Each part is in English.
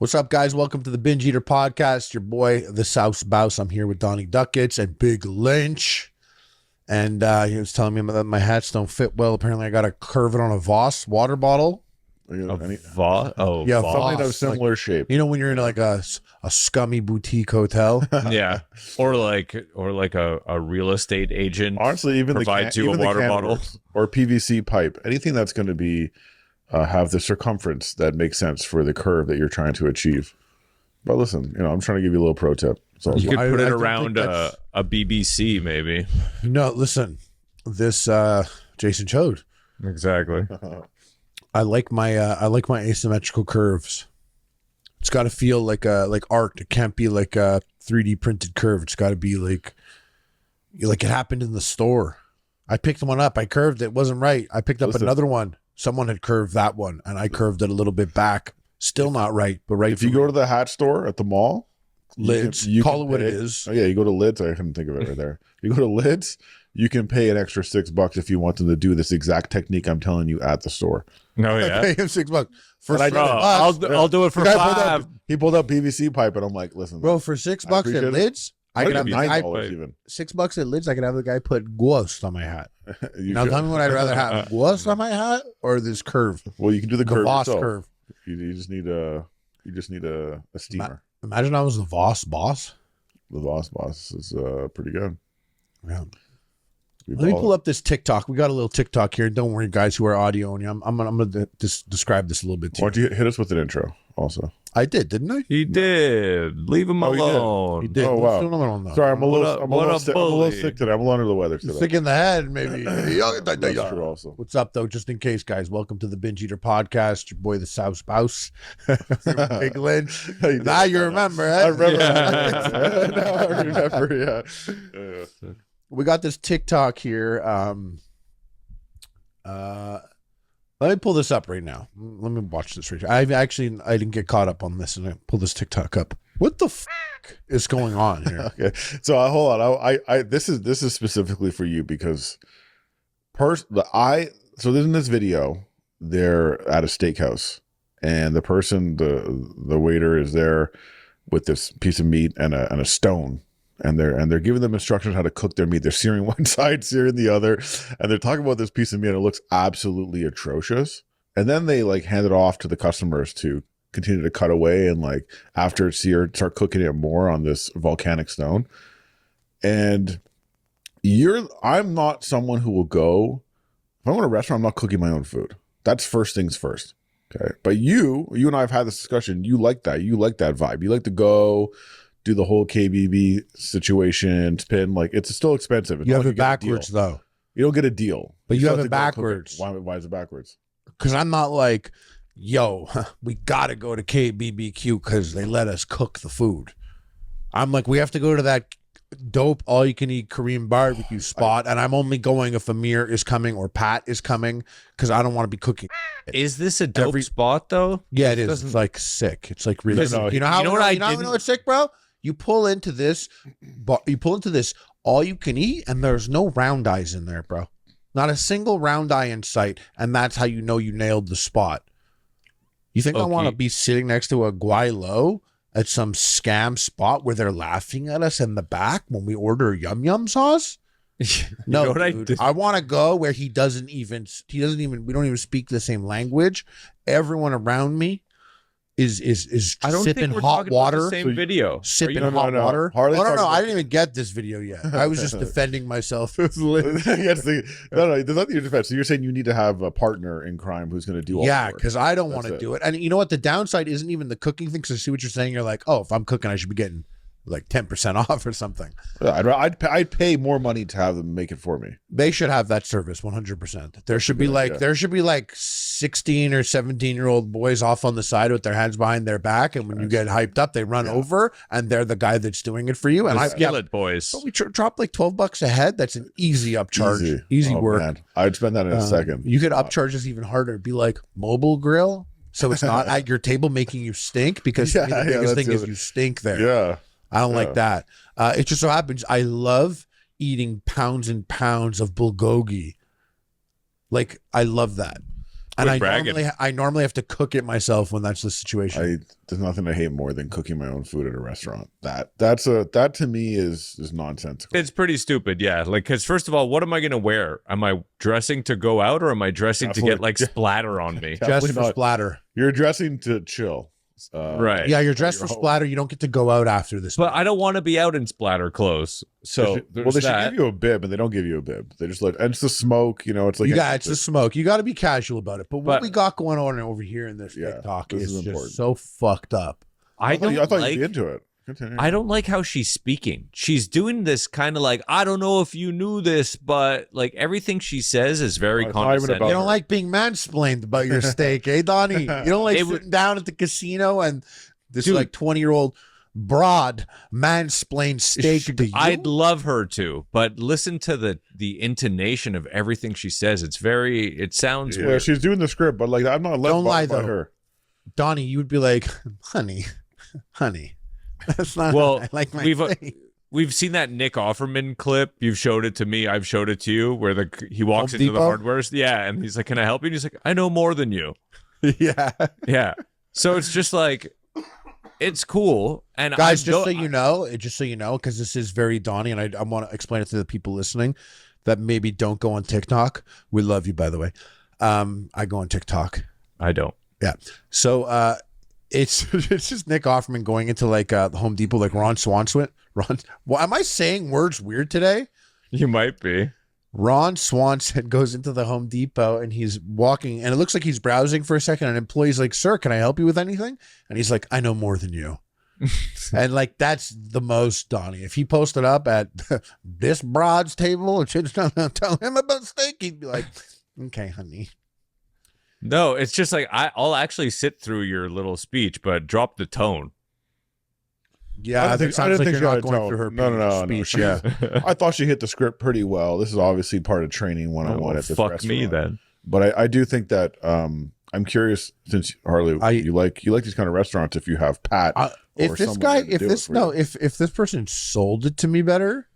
What's up, guys? Welcome to the Binge Eater Podcast. Your boy, the South Bouse. I'm here with Donnie Duckets and Big Lynch. And he was telling me that my hats don't fit well. Apparently, I got to curve it on a Voss water bottle. Voss? Oh, yeah, Voss. Voss. Something of similar shape. You know, when you're in like a scummy boutique hotel. Yeah, or like a real estate agent. Honestly, even provides you a water bottle or PVC pipe, anything that's going to be have the circumference that makes sense for the curve that you're trying to achieve. But listen, I'm trying to give you a little pro tip. So You could put I it don't around think that's- a BBC, maybe. No, listen, this Jason Chode. Exactly. I like my asymmetrical curves. It's got to feel like art. It can't be like a 3D printed curve. It's got to be like it happened in the store. I picked one up. I curved it. It wasn't right. I picked up another one. Someone had curved that one, and I curved it a little bit back. Still not right, but right. If you go to the hat store at the mall, Lids, you call can it what pay, it is. Oh yeah, you go to Lids. I couldn't think of it right there. You go to Lids, you can pay an extra $6 if you want them to do this exact technique I'm telling you at the store. No, I yeah. pay him $6 for And I $6. did it. I'll do it for The guy $5. He pulled up PVC pipe, and I'm like, listen, Bro, for $6 appreciate at it. Lids, I could have the guy, $9 even. $6 at Lids. I could have the guy put ghost on my hat. You Now should. tell me what I'd rather have: ghost on my hat or this curve, Well, you can do the the curve Voss yourself. curve. You just need a steamer. Imagine I was the Voss boss. The Voss is pretty good. Yeah. We Let me ball pull it. up this TikTok. We got a little TikTok here. Don't worry, guys who are audio. And I'm gonna just describe this a little bit to Why you. don't you hit us with an intro also? I did, didn't I? He did. Leave him Oh, he did. alone. He did. Oh, Let's wow. do another one though. Sorry, I'm a What little, a- I'm a what little a sick. I'm a little bully. sick today. I'm a little under the weather today. Stick in the head, maybe. That's true also. What's up, though? Just in case, guys, welcome to the Binge Eater Podcast. Your boy, the South Spouse, Big Lynch. Now you remember, eh? I remember. Yeah. Now I remember. Yeah. We got this TikTok here. Let me pull this up right now. Let me watch this right here. I didn't get caught up on this, and I pull this TikTok up. What the fuck is going on here? Okay. So hold on. I this is specifically for you because so in this video they're at a steakhouse and the person the waiter is there with this piece of meat and a stone. And they're giving them instructions how to cook their meat. They're searing one side, searing the other, and they're talking about this piece of meat. And it looks absolutely atrocious. And then they like hand it off to the customers to continue to cut away and like after it's seared, start cooking it more on this volcanic stone. And I'm not someone who will go. If I'm in a restaurant, I'm not cooking my own food. That's first things first. Okay, but you and I have had this discussion. You like that. You like that vibe. You like to go. Do the whole KBB situation, spin, like it's still expensive. It's You not have like it get a backwards, deal. though. You don't get a deal. But you still have to it go cook backwards. Why is it backwards? Because I'm not like, yo, we got to go to KBBQ because they let us cook the food. I'm like, we have to go to that dope all-you-can-eat Korean barbecue spot, and I'm only going if Amir is coming or Pat is coming because I don't want to be cooking. Is this a dope spot, though? Yeah, it is. Doesn't- It's like sick. It's like really No, sick. You know how you know what I you know didn't- what's sick, bro? You pull into this all you can eat, and there's no round eyes in there, bro. Not a single round eye in sight, and that's how you know you nailed the spot. You think I want to Okay. be sitting next to a guaylo at some scam spot where they're laughing at us in the back when we order yum yum sauce? No, know what I dude. did? I want to go where we don't even speak the same language. Everyone around me is I don't sipping think we're hot talking water. about the same video. Sipping No, hot no. water. Harley's Oh, no, talking I about- didn't even get this video yet. I was just defending myself. Yes, no, there's nothing your defense. So you're saying you need to have a partner in crime who's going to do all Yeah, the work. because I don't want to That's it. do it. And you know what? The downside isn't even the cooking thing. Because I see what you're saying. You're like, oh, if I'm cooking, I should be getting like 10% off or something. Yeah, I'd pay more money to have them make it for me. They should have that service 100%. There should be good like idea. 16 or 17-year-old boys off on the side with their hands behind their back, and when you get hyped up, they run over, and they're the guy that's doing it for you. And The I Skillet boys. but we drop like $12 a head. That's an easy upcharge, easy Oh, work. man. I'd spend that in a second. You could upcharge us even harder. Be like mobile grill, so it's not at your table making you stink. Because Yeah, the yeah, biggest that's thing the is other- you stink there. Yeah. I don't Yeah. like that. It just so happens I love eating pounds and pounds of bulgogi. Like I love that. And Quit bragging. I normally have to cook it myself when that's the situation. There's nothing I hate more than cooking my own food at a restaurant. That to me is nonsensical. It's pretty stupid, yeah. Like, because first of all, what am I gonna wear? Am I dressing to go out, or am I dressing to get like splatter on me? Just for splatter. You're dressing to chill. Right. Yeah, you're dressed for splatter. You don't get to go out after this. But I don't want to be out in splatter clothes. So they should give you a bib, and they don't give you a bib. They just and it's the smoke. It's like it's the smoke. You got to be casual about it. But what we got going on over here in this TikTok is just so fucked up. I thought you'd be into it. Continue. I don't like how she's speaking. She's doing this kind of like, I don't know if you knew this, but like everything she says is very condescending. You don't like being mansplained about your steak, eh, Donnie? You don't like sitting down at the casino and this like 20-year-old broad mansplain steak to you? I'd love her to, but listen to the intonation of everything she says. It sounds weird. She's doing the script, but like I'm not don't lie though. Her. Donnie, you would be like, honey. That's not well. I like my steak. We've seen that Nick Offerman clip. You've showed it to me. I've showed it to you, where he walks into the hardware. Yeah, and he's like, "Can I help you?" And he's like, "I know more than you." Yeah. So it's just like, it's cool. And guys, just so you know, because this is very Donnie, and I want to explain it to the people listening that maybe don't go on TikTok. We love you, by the way. I go on TikTok. I don't. Yeah. So it's just Nick Offerman going into like the Home Depot, like Ron Swanson. Well, am I saying words weird today? You might be. Ron Swanson goes into the Home Depot and he's walking, and it looks like he's browsing for a second. And an employee's like, "Sir, can I help you with anything?" And he's like, "I know more than you." And like, that's the most Donnie. If he posted up at this broad's table and should tell him about steak, he'd be like, "Okay, honey." No, it's just like, I'll actually sit through your little speech, but drop the tone. Yeah, I think you're not going through her speech. No. Yeah, I thought she hit the script pretty well. This is obviously part of training 101 at this restaurant. Fuck me then. But I do think that I'm curious, since Harley, you like these kind of restaurants. If you have Pat, if this person sold it to me better,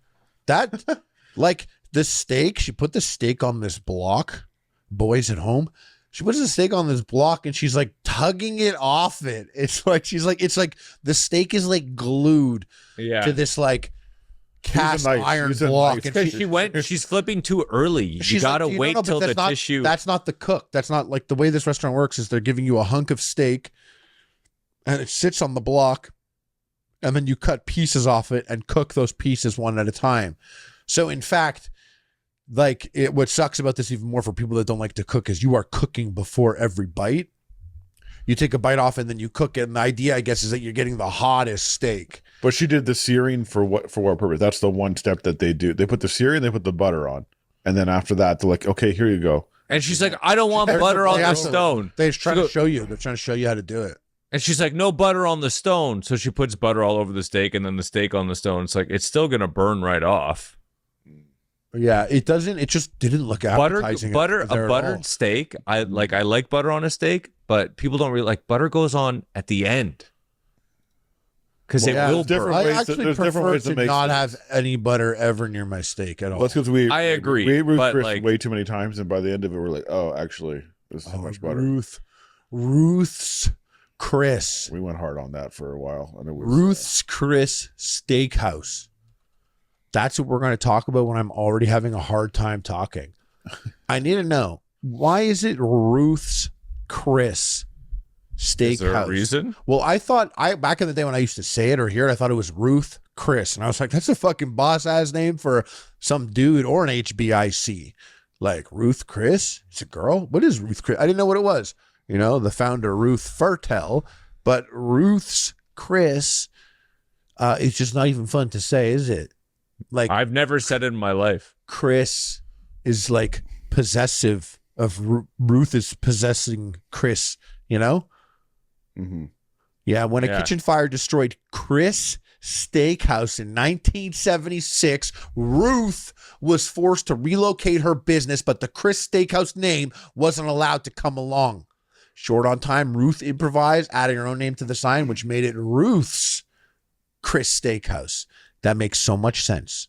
that like the steak, she put the steak on this block. Boys at home. She puts the steak on this block and she's like tugging it off it. It's like it's like the steak is like glued to this like cast iron block. Because she's flipping too early. You gotta wait till the tissue. That's not the cook. That's not like the way this restaurant works. Is they're giving you a hunk of steak and it sits on the block, and then you cut pieces off it and cook those pieces one at a time. So in fact, like what sucks about this even more for people that don't like to cook is you are cooking before every bite. You take a bite off and then you cook it. And the idea, I guess, is that you're getting the hottest steak. But she did the searing for what purpose? That's the one step that they do. They put the searing, they put the butter on. And then after that, they're like, okay, here you go. And she's like, I don't want butter on the stone. They're trying to show you. They're trying to show you how to do it. And she's like, no butter on the stone. So she puts butter all over the steak and then the steak on the stone. It's like, it's still going to burn right off. Yeah, it doesn't. It just didn't look appetizing. A buttered steak. I like butter on a steak, but people don't really like butter. Goes on at the end because it will burn. I actually prefer to not have any butter ever near my steak at all. That's because I agree. We ate Ruth Chris way too many times, and by the end of it, we're like, oh, actually, this is so much butter. Ruth's Chris. We went hard on that for a while, and it was Ruth's Chris Steakhouse. That's what we're going to talk about when I'm already having a hard time talking. I need to know, why is it Ruth's Chris Steakhouse? Is there a reason? Well, I thought back in the day when I used to say it or hear it, I thought it was Ruth Chris. And I was like, that's a fucking boss ass name for some dude or an HBIC. Like Ruth Chris? It's a girl? What is Ruth Chris? I didn't know what it was. You know, the founder, Ruth Fertel. But Ruth's Chris is just not even fun to say, is it? Like, I've never said it in my life. Chris is like possessive of Ruth is possessing Chris, you know? Mm-hmm. Yeah, when a kitchen fire destroyed Chris Steakhouse in 1976, Ruth was forced to relocate her business, but the Chris Steakhouse name wasn't allowed to come along. Short on time, Ruth improvised, adding her own name to the sign, which made it Ruth's Chris Steakhouse. That makes so much sense.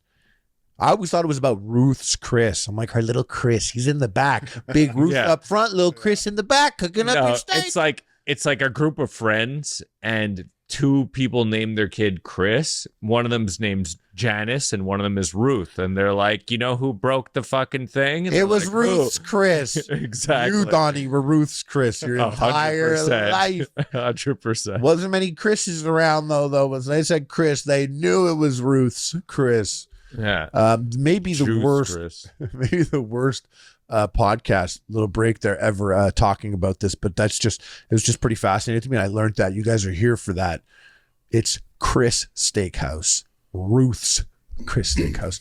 I always thought it was about Ruth's Chris. I'm like, her little Chris, he's in the back. Big Ruth up front, little Chris in the back, cooking up your steak. It's like a group of friends, and 2 people named their kid Chris. One of them's named Janice, and one of them is Ruth. And they're like, you know who broke the fucking thing? And it was like, Ruth's Chris. Exactly. You, Donnie, were Ruth's Chris your entire 100%. life. 100%. Wasn't many Chris's around, though. When they said Chris, they knew it was Ruth's Chris. Yeah. Maybe the Juice worst. Chris. Maybe the worst podcast, little break there ever talking about this, but it was just pretty fascinating to me. And I learned that you guys are here for that. It's Chris Steakhouse, Ruth's Chris Steakhouse.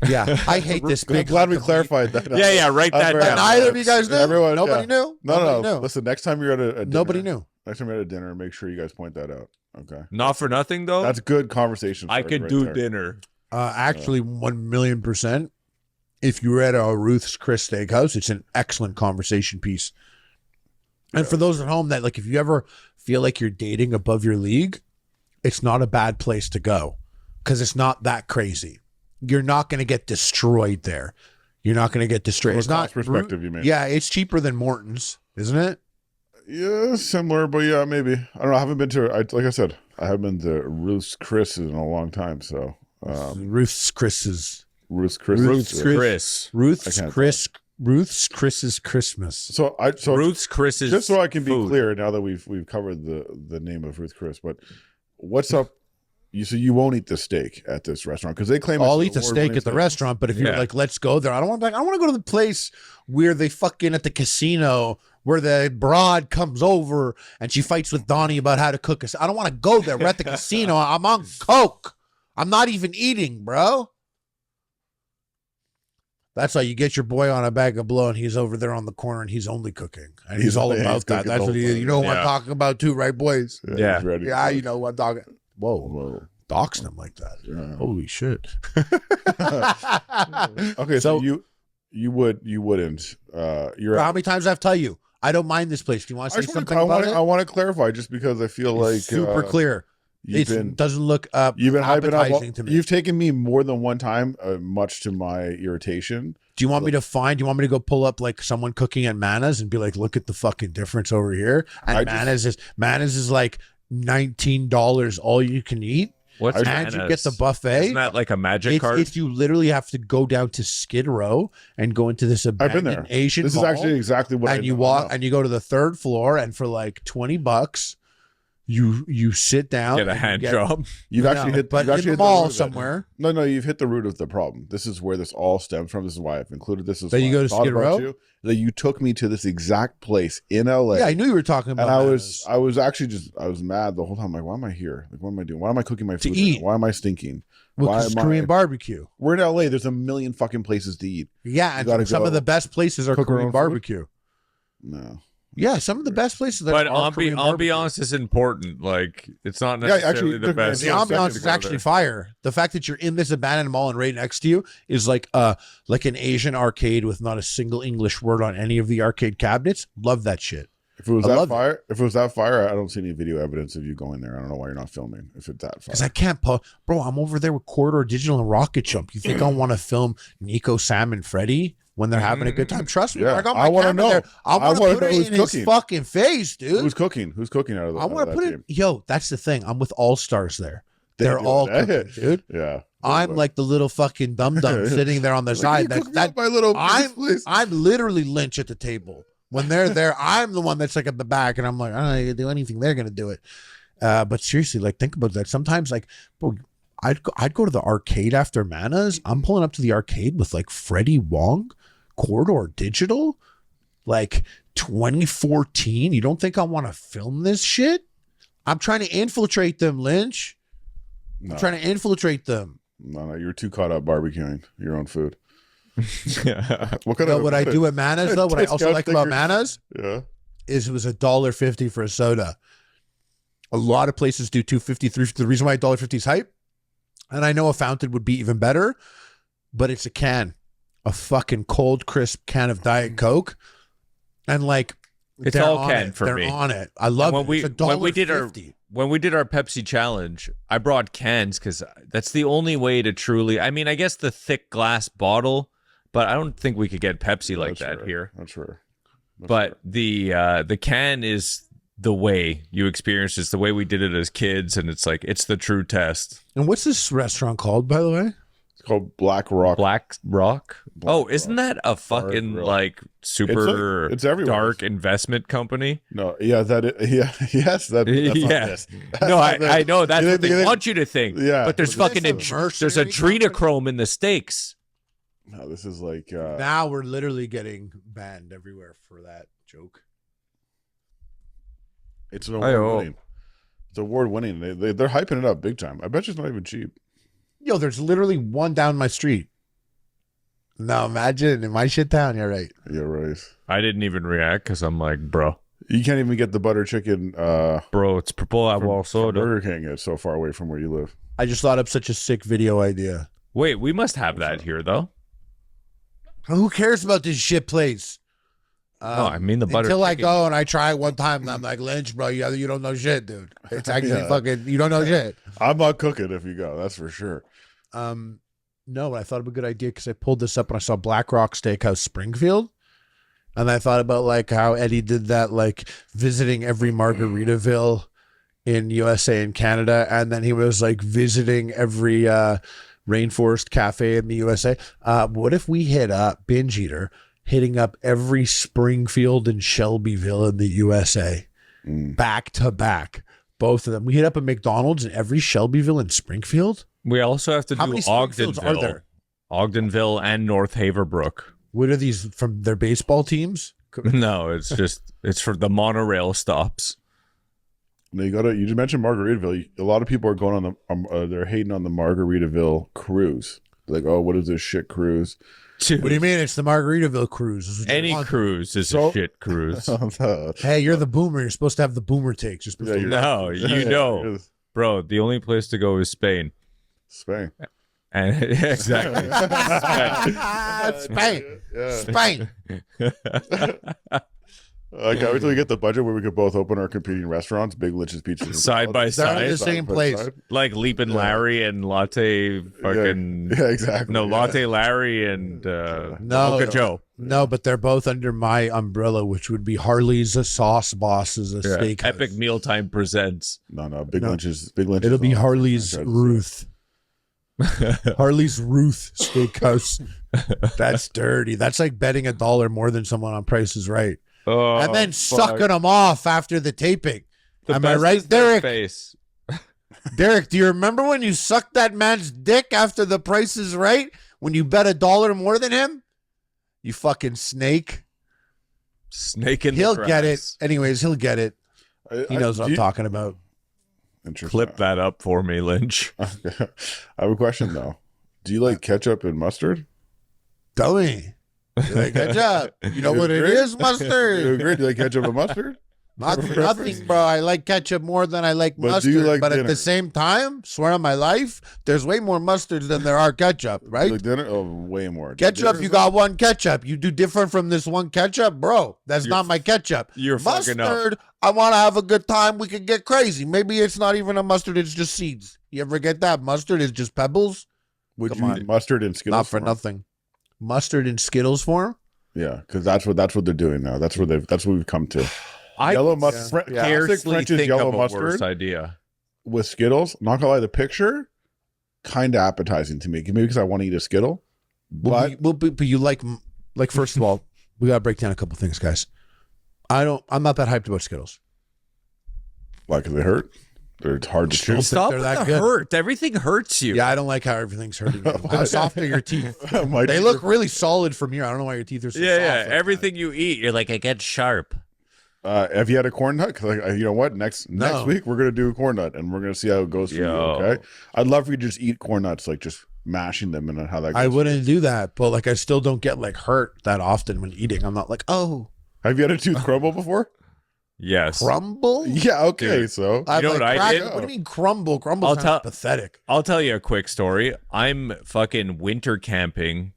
Yeah, I hate this big. I'm glad we clarified that. Yeah, write that down. Neither of you guys knew. Everyone, Nobody knew. Nobody No. knew. Listen, next time you're at a dinner, Nobody knew. Next time you're at a dinner, make sure you guys point that out. Okay. Not for nothing, though. That's good conversation. I could do dinner. Actually, 1,000,000%. If you were at a Ruth's Chris Steakhouse, it's an excellent conversation piece. And for those at home that, like, if you ever feel like you're dating above your league, it's not a bad place to go because it's not that crazy. You're not going to get destroyed there. You're not going to get destroyed. It's not perspective, you mean? Yeah, it's cheaper than Morton's, isn't it? Yeah, similar, but yeah, maybe. I don't know. I haven't been to. Like I said, I haven't been to Ruth's Chris in a long time. So Ruth's Chris's. Ruth's Chris. Ruth's Chris's Christmas. So Ruth's Chris's. Just so I can be food. clear, now that we've covered the name of Ruth Chris, but what's up? You won't eat the steak at this restaurant because they claim I'll eat the steak at the restaurant, but if you're like, let's go there, I don't want to go to the place where they fucking at the casino where the broad comes over and she fights with Donnie about how to cook us. I don't want to go there. We're at the casino. I'm on coke. I'm not even eating, bro. That's how you get your boy on a bag of blow, and he's over there on the corner, and he's only cooking, and he's all about that. That's what he is. You know what I'm talking about too, right, boys? Yeah, yeah, you know what I'm talking. Whoa. Doxing him like that. Yeah. Holy shit. Okay, so you wouldn't. How many times I've tell you I don't mind this place? Do you want to say something about it? I want to clarify just because I feel like super clear. It doesn't look you've been appetizing to me. You've taken me more than one time, much to my irritation. Do you want me to go pull up like someone cooking at Mana's and be like, look at the fucking difference over here? And Mana's is like $19 all you can eat. What's and Mana's? You get the buffet. Isn't that like a magic card? It's you literally have to go down to Skid Row and go into this abandoned Asian This mall, is actually exactly what and you walk and you go to the 3rd floor, and for like $20 you sit down, get a hand job. You've actually hit the mall somewhere. No, you've hit the root of the problem. This is where this all stems from. This is why I've included this. That you go to Skid Row. That you took me to this exact place in LA. Yeah, I knew you were talking about. And I was mad the whole time. Like, why am I here? Like, what am I doing? Why am I cooking my food? To eat. Why am I stinking? Well, it's Korean barbecue. We're in LA. There's a million fucking places to eat. Yeah, and some of the best places are Korean barbecue. No. Yeah, some of the best places. But ambiance is important. Like, it's not necessarily the best. The ambiance is actually fire. The fact that you're in this abandoned mall and right next to you is like an Asian arcade with not a single English word on any of the arcade cabinets. Love that shit. If it was that fire, I don't see any video evidence of you going there. I don't know why you're not filming if it's that fire. Because I can't, bro. I'm over there with Corridor Digital and Rocket Jump. You think I want to film Nico, Sam, and Freddie when they're having a good time? Trust me. Yeah. I got my camera there. I want to put it in his fucking face, dude. Who's cooking? Who's cooking out of the? I want to put it. Yo, that's the thing. I'm with all stars there. They're all cooking, dude. Yeah. I'm like the little fucking dum dum sitting there on the side. I'm literally Lynch at the table. When they're there, I'm the one that's like at the back, and I'm like, I don't do anything. They're gonna do it. But seriously, like, think about that. Sometimes, like, bro, I'd go to the arcade after Mana's. I'm pulling up to the arcade with like Freddie Wong, Corridor Digital, like 2014. You don't think I want to film this shit? I'm trying to infiltrate them, Lynch. I'm trying to infiltrate them. No, you're too caught up barbecuing your own food. What I do at Mana's though, what I also like about Mana's, is it was $1.50 for a soda. A lot of places do $2.53. The reason why $1.50 is hype, and I know a fountain would be even better, but it's a fucking cold, crisp can of Diet Coke, and like it's all can for me. They're on it. I love it. It's $1.50. when we did our Pepsi challenge, I brought cans because that's the only way to truly. I mean, I guess the thick glass bottle, but I don't think we could get Pepsi like that here. That's true. But the can is the way you experience. It's the way we did it as kids, and it's like it's the true test. And what's this restaurant called, by the way? It's called Black Rock. Black Rock. Isn't that a fucking like super it's everywhere. dark investment company? No, yeah, yes, that's yeah. not this. No, I know that's what they want you to think. Yeah, but there's fucking there's adrenochrome in the steaks. No, this is like now we're literally getting banned everywhere for that joke. It's an award winning. It's award winning. They're hyping it up big time. I bet you it's not even cheap. Yo, there's literally one down my street. Now imagine in my shit town. You're right. You're right. I didn't even react because I'm like, bro. You can't even get the butter chicken. Bro, it's purple apple soda. Burger King is so far away from where you live. I just thought up such a sick video idea. Wait, we must have that here though. Who cares about this shit place? No, I mean the butter until chicken. I go and I try it one time and I'm like, Lynch, bro, you don't know shit, dude. It's actually fucking, you don't know shit. I'm not cooking if you go, that's for sure. No, but I thought of a good idea because I pulled this up and I saw Black Rock Steakhouse Springfield. And I thought about like how Eddie did that, like visiting every Margaritaville in USA and Canada. And then he was like visiting every Rainforest Cafe in the USA. What if we hit up Binge Eater, hitting up every Springfield and Shelbyville in the USA back to back, both of them. We hit up a McDonald's in every Shelbyville and Springfield. We also have to How do many Springfields are there? Ogdenville and North Haverbrook. What are these from their baseball teams? No, it's for the monorail stops. You just mentioned Margaritaville. A lot of people are going on they're hating on the Margaritaville cruise. Like, oh, what is this shit cruise? Dude. What do you mean? It's the Margaritaville cruise. Any cruise is a shit cruise. Hey, you're the boomer. You're supposed to have the boomer takes. No, you know, bro. The only place to go is Spain. Spain. And exactly. Spain. I can't wait till we get the budget where we could both open our competing restaurants, Big Lynch's Pizza. Side by side. They're in the same place. Like Leapin' Larry and Latte fucking... Yeah, exactly. No, Latte Larry and Mocha Joe. No, but they're both under my umbrella, which would be Harley's a Sauce Boss is a steakhouse. Epic Mealtime presents. No, Big Lynch's. It'll be Harley's Ruth. Harley's Ruth Steakhouse. That's dirty. That's like betting $1 more than someone on Price is Right. Oh, and then sucking them off after the taping. Am I right, Derek? Face. Derek, do you remember when you sucked that man's dick after the Price is Right? When you bet $1 more than him? You fucking snake. Snake in He'll the get it. grass. Anyways, he'll get it. He knows what I'm talking about. Clip that up for me, Lynch. I have a question, though. Do you like ketchup and mustard? Dummy. You like ketchup? You know what it is? Mustard. You agree? Do you like ketchup and mustard? Nothing, bro. I like ketchup more than I like mustard. But at the same time, swear on my life, there's way more mustards than there are ketchup, right? Like dinner? Oh, way more. Ketchup, you got one ketchup. You do different from this one ketchup? Bro, that's not my ketchup. You're fucking up. Mustard, I want to have a good time. We could get crazy. Maybe it's not even a mustard. It's just seeds. You ever get that? Mustard is just pebbles? Would you eat mustard and Skittles? Not for nothing. Mustard in Skittles form? Yeah, because that's what they're doing now. That's what we've come to. Yellow mustard, classic French's yellow mustard idea with Skittles. Not gonna lie, the picture kind of appetizing to me. Maybe because I want to eat a Skittle, but you like first of all, we gotta break down a couple things, guys. I'm not that hyped about Skittles. Why? Because they hurt. They're hard to chew. Stop they're with that the good. hurt. Everything hurts you. Yeah, I don't like how everything's hurting you. How soft are your teeth? They look really solid from here. I don't know why your teeth are so soft. Yeah. Everything you eat, you're like, it gets sharp. Have you had a corn nut? Because you know what? Next week we're gonna do a corn nut, and we're gonna see how it goes for you. Okay. I'd love for you to just eat corn nuts, like just mashing them, and how that goes. I wouldn't do that, but like I still don't get like hurt that often when eating. I'm not like, oh. Have you had a tooth crumble before? Yes. Crumble? Yeah. Okay. Dude. So you know what I did? What do you mean crumble? Crumble sounds pathetic. I'll tell you a quick story. I'm fucking winter camping,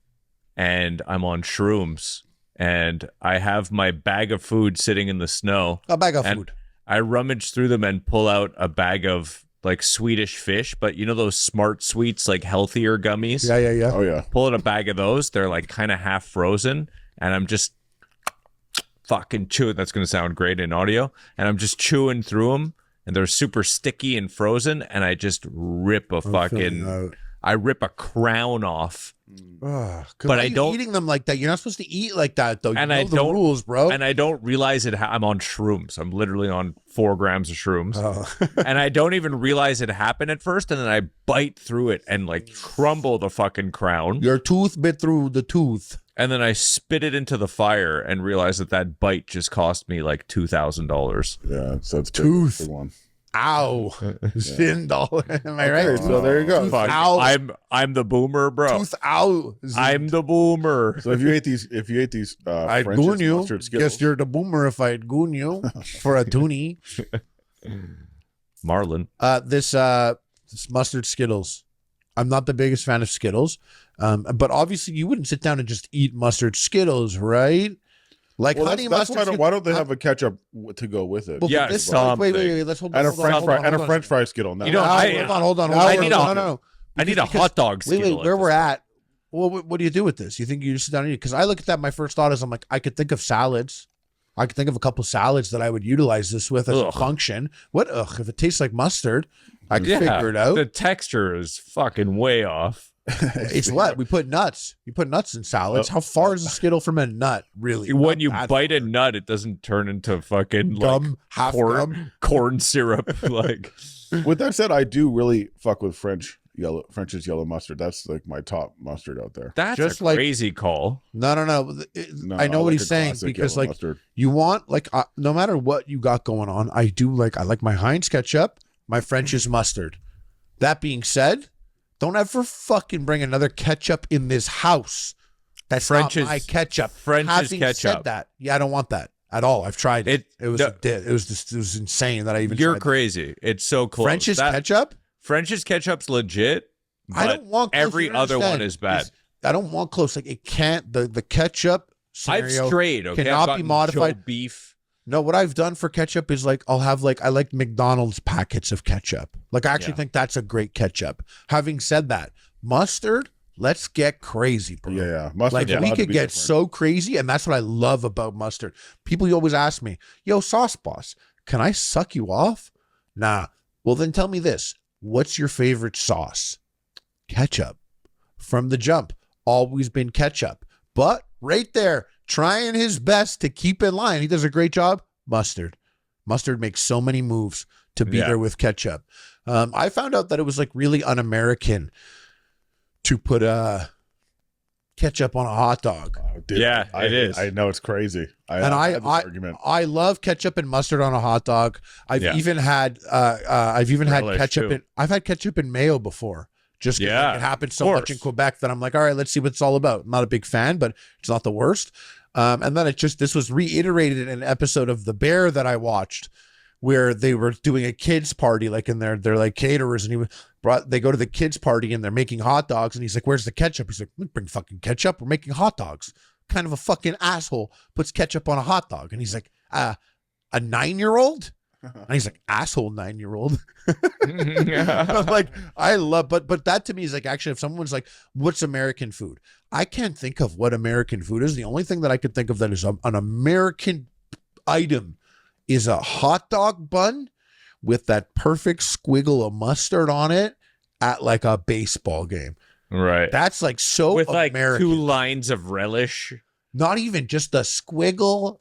and I'm on shrooms. And I have my bag of food sitting in the snow. A bag of food. I rummage through them and pull out a bag of like Swedish fish, but you know those Smart Sweets, like healthier gummies? Yeah. Oh yeah. Pull out a bag of those. They're like kind of half frozen, and I'm just fucking chewing. That's going to sound great in audio. And I'm just chewing through them, and they're super sticky and frozen, and I just rip a I rip a crown off. But I don't eating them like that. You're not supposed to eat like that, though. And you know the rules, bro. And I don't realize it. I'm on shrooms. I'm literally on 4 grams of shrooms, and I don't even realize it happened at first. And then I bite through it and like crumble the fucking crown. Your tooth bit through the tooth, and then I spit it into the fire and realize that bite just cost me like $2,000. Yeah, so it's tooth. big one. Ow. $10. Am I right? So there you go. Fuck. Ow. I'm the boomer, bro. Tooth out. I'm the boomer. So if you ate these I'd French's goon you. mustard Skittles. Guess you're the boomer if I'd goon you for a toonie. Marlon. This mustard Skittles. I'm not the biggest fan of Skittles, but obviously you wouldn't sit down and just eat mustard Skittles, right? Like honey mustard. Why don't they have a ketchup to go with it? Well, Yeah, this, something. wait. Let's hold on. And a hold on, French hold on, fry and hold a on. French fry Skittle. No, You know, Hold on. I need No. I need a hot dog Skittle. Wait, where we're at. Well, what do you do with this? You think you just sit down and eat? Because I look at that, my first thought is I'm like, I could think of salads. I could think of a couple salads that I would utilize this with as a function. What? If it tastes like mustard, I can figure it out. The texture is fucking way off. It's what? We put nuts. You put nuts in salads. How far is a Skittle from a nut, really? When you bite a nut, it doesn't turn into fucking gum, half gum. corn syrup. Like, with that said, I do really fuck with French's yellow mustard. That's like my top mustard out there. that's Just a like- crazy call. No. I know what he's saying because like mustard. you want like no matter what you got going on, I like my Heinz ketchup, my French's mustard. That being said, don't ever fucking bring another ketchup in this house. That's French's, not my ketchup. French's Having ketchup. said that, yeah, I don't want that at all. I've tried it. It was insane that I even. You're tried crazy. It's so close. French's ketchup. French's ketchup's legit. I don't want close, every other one is bad. I don't want close. Like it can't. The ketchup scenario I've strayed. Okay, cannot be modified. Joe beef. No, what I've done for ketchup is like I'll have I like McDonald's packets of ketchup. Like I actually think that's a great ketchup. Having said that, mustard, let's get crazy, bro. Yeah. Mustard. Like we could get so crazy, and that's what I love about mustard. People always ask me, "Yo, sauce boss, can I suck you off?" Nah. Well, then tell me this: what's your favorite sauce? Ketchup. From the jump, always been ketchup. But right there, trying his best to keep in line. He does a great job. Mustard makes so many moves to be there with ketchup. I found out that it was like really un-American to put ketchup on a hot dog. Dude, it is. I know it's crazy. I love ketchup and mustard on a hot dog. I've even had ketchup. I've had ketchup and mayo before. Just it happens so much in Quebec that I'm like, all right, let's see what it's all about. I'm not a big fan, but it's not the worst. And then this was reiterated in an episode of The Bear that I watched, where they were doing a kids party, like in they're like caterers, and they go to the kids party and they're making hot dogs, and he's like, "Where's the ketchup?" He's like, "Bring fucking ketchup. We're making hot dogs." Kind of a fucking asshole puts ketchup on a hot dog, and he's like, "A 9-year-old?" And he's like, "Asshole 9-year-old." I'm like, I love, but that to me is like, actually, if someone's like, "What's American food?" I can't think of what American food is. The only thing that I could think of that is an American item is a hot dog bun with that perfect squiggle of mustard on it at like a baseball game. Right. That's like so with like American. 2 lines of relish. Not even just the squiggle.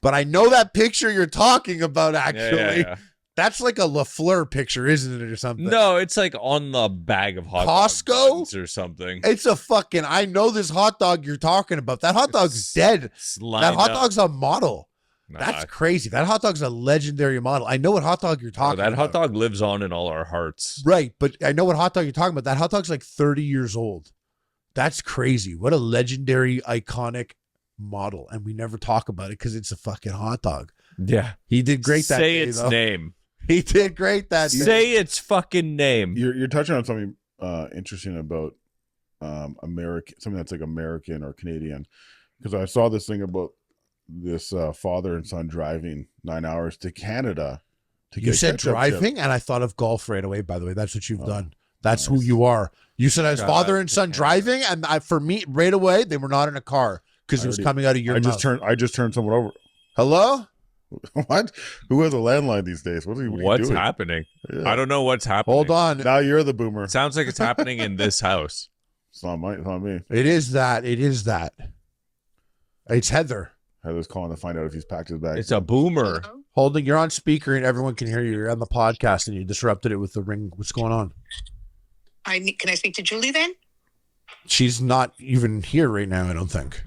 But I know that picture you're talking about, actually. Yeah. That's like a LaFleur picture, isn't it, or something? No, it's like on the bag of hot Costco dogs or something. It's a fucking, I know this hot dog you're talking about. That hot dog's dead. That hot dog's a model. Nah. That's crazy. That hot dog's a legendary model. I know what hot dog you're talking about. That hot dog lives on in all our hearts. Right, but I know what hot dog you're talking about. That hot dog's like 30 years old. That's crazy. What a legendary, iconic model. And we never talk about it because it's a fucking hot dog. Yeah. He did great that day, Say its name. He did great that day. Say its fucking name. You're touching on something interesting about American, something that's like American or Canadian, because I saw this thing about this father and son driving 9 hours to Canada to get You said ketchup driving, chips. and I thought of golf right away. By the way, that's what you've done. That's who you are. You said as father and son driving, and for me, right away, they were not in a car because it was coming out of your mouth. I just turned someone over. Hello? What? Who has a landline these days? What are you What's doing? happening? Yeah. I don't know what's happening. Hold on. Now you're the boomer. It sounds like it's happening in this house. It's not me. It is that. It's Heather. Heather's calling to find out if he's packed his bag. It's a boomer. Holding, you're on speaker and everyone can hear you. You're on the podcast and you disrupted it with the ring. What's going on? Can I speak to Julie then? She's not even here right now, I don't think.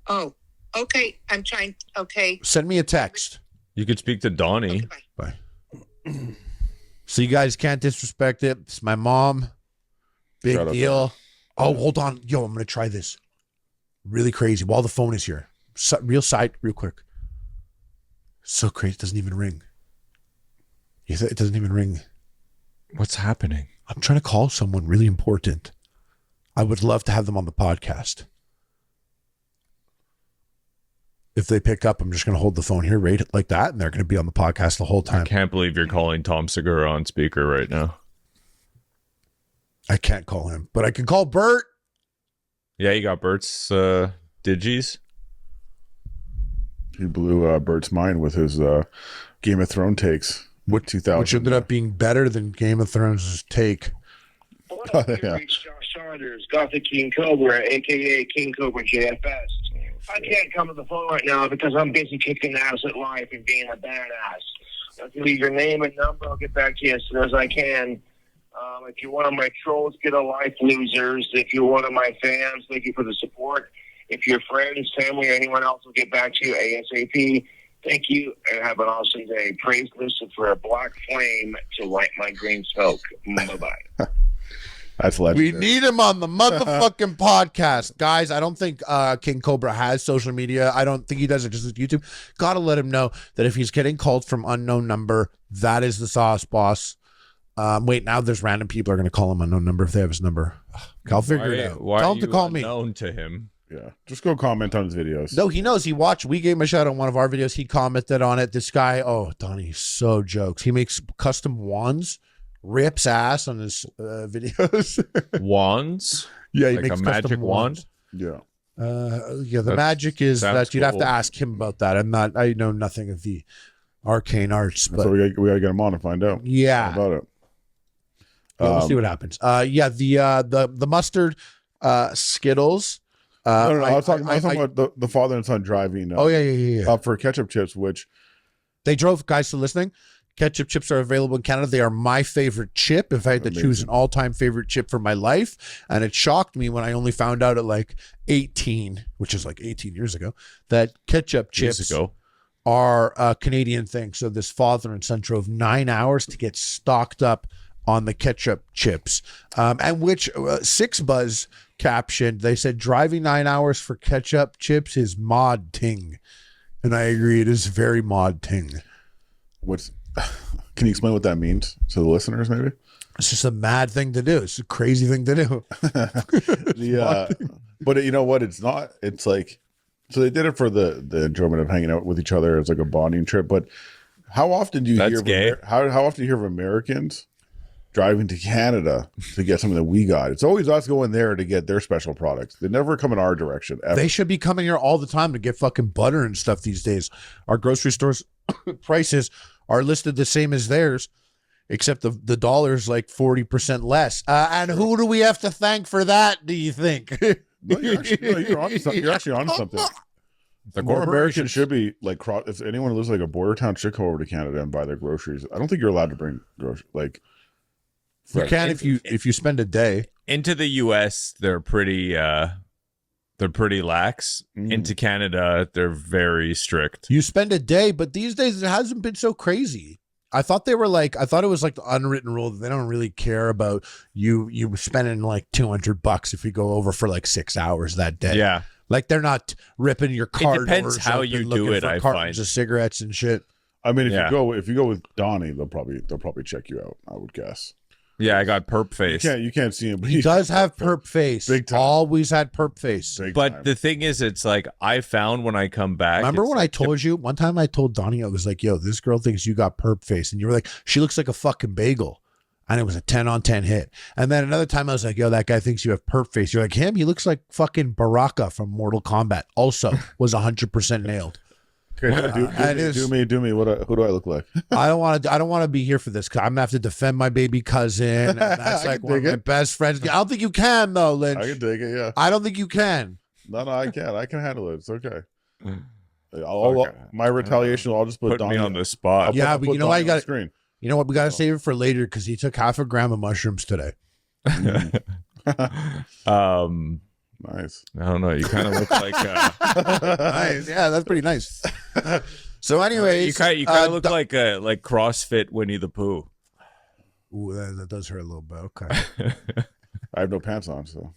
Oh, okay. I'm trying. Okay. Send me a text. You could speak to Donnie. Okay, bye. Bye. So you guys can't disrespect it. It's my mom. Big Shut up. deal. Oh, hold on. Yo, I'm going to try this. Really crazy. While the phone is here. Real quick. So crazy. It doesn't even ring. It doesn't even ring. What's happening? I'm trying to call someone really important. I would love to have them on the podcast. If they pick up, I'm just going to hold the phone here right like that, and they're going to be on the podcast the whole I time. can't believe you're calling Tom Segura on speaker right now. I can't call him, but I can call Bert. Yeah, you got Bert's digis. He blew Bert's mind with his Game of Thrones takes. Which 2000. Which ended up being better than Game of Thrones' take. Yeah. Josh Saunders, Gothic King Cobra, a.k.a. King Cobra JFS. I can't come to the phone right now because I'm busy kicking ass at life and being a badass. If you leave your name and number, I'll get back to you as soon as I can. If you're one of my trolls, get a life, losers. If you're one of my fans, thank you for the support. If your friends, family, or anyone else will get back to you ASAP, thank you and have an awesome day. Praise Lucifer, a black flame to light my green smoke. Bye-bye. That's We legendary. need him on the motherfucking podcast. Guys, I don't think King Cobra has social media. I don't think he does it just with YouTube. Gotta let him know that if he's getting called from unknown number, that is the sauce, boss. Wait, now there's random people are going to call him unknown number if they have his number. I'll figure it out. Why Tell are him to you call me. unknown to him? Yeah. Just go comment on his videos. No, he knows. He watched. We gave him a shout on one of our videos. He commented on it. This guy, Donnie, so jokes. He makes custom wands, rips ass on his videos. Wands? Yeah, he Like makes a custom magic wands. Yeah. The That magic is sounds that you'd have to cool. ask him about that. I know nothing of the arcane arts, So but we got to get him on and find out yeah. about it. We'll see what happens. The mustard Skittles. No, I was talking about the father and son driving. Yeah. Up for ketchup chips, which They drove, guys, to listening. Ketchup chips are available in Canada. They are my favorite chip. If I had to choose an all-time favorite chip for my life, and it shocked me when I only found out at like 18, which is like 18 years ago, that ketchup chips are a Canadian thing. So this father and son drove 9 hours to get stocked up on the ketchup chips, and which Six Buzz captioned, they said driving 9 hours for ketchup chips is mod ting. And I agree, it is very mod ting. Can you explain what that means to the listeners, maybe? It's just a mad thing to do. It's a crazy thing to do. But you know what? It's not. It's like, so they did it for the enjoyment of hanging out with each other. It's like a bonding trip. But how often do you That's gay. How often do you hear of Americans driving to Canada to get something that we got? It's always us going there to get their special products. They never come in our direction, ever. They should be coming here all the time to get fucking butter and stuff these days. Our grocery stores prices are listed the same as theirs, except the dollar's like 40% less. And who do we have to thank for that, do you think? No, you're actually on something. The More corporation Americans should be like, if anyone lives like a border town should come over to Canada and buy their groceries. I don't think you're allowed to bring groceries. Like, You can if you spend a day. into the US, they're pretty lax. Into Canada, they're very strict. You spend a day, but these days it hasn't been so crazy. I thought it was like the unwritten rule that they don't really care about you spending like $200 if you go over for like 6 hours that day. Yeah. Like they're not ripping your card. depends how you do it, I cartons find. of cigarettes and shit. I mean, Yeah. if you go with Donnie, they'll probably check you out, I would guess. Yeah, I got perp face. You can't see him, but He does have perp face. Big time. Always had perp face. Big But time. the thing is, it's like I found when I come back. Remember it's when I told you one time? I told Donnie, I was like, "Yo, this girl thinks you got perp face," and you were like, "She looks like a fucking bagel," and it was a 10-on-10 hit. And then another time, I was like, "Yo, that guy thinks you have perp face." You're like, "Him? He looks like fucking Baraka from Mortal Kombat." Also, was 100% nailed. Okay, do me. Who do I look like? I don't want to be here for this. 'Cause I'm gonna have to defend my baby cousin. And that's I like can one of dig my it. best friends. I don't think you can though, Lynch. I can take it. Yeah. I don't think you can. No, I can. I can handle it. It's okay. Okay. My retaliation. I'll just put Donnie me on the spot. Yeah, but you know what? You got screen. You know what? We got to save it for later because he took half a gram of mushrooms today. Nice. I don't know. You kind of look like Nice. Yeah, that's pretty nice. So, anyways, you kind of look like CrossFit Winnie the Pooh. Ooh, that does hurt a little bit. Okay. I have no pants on, so.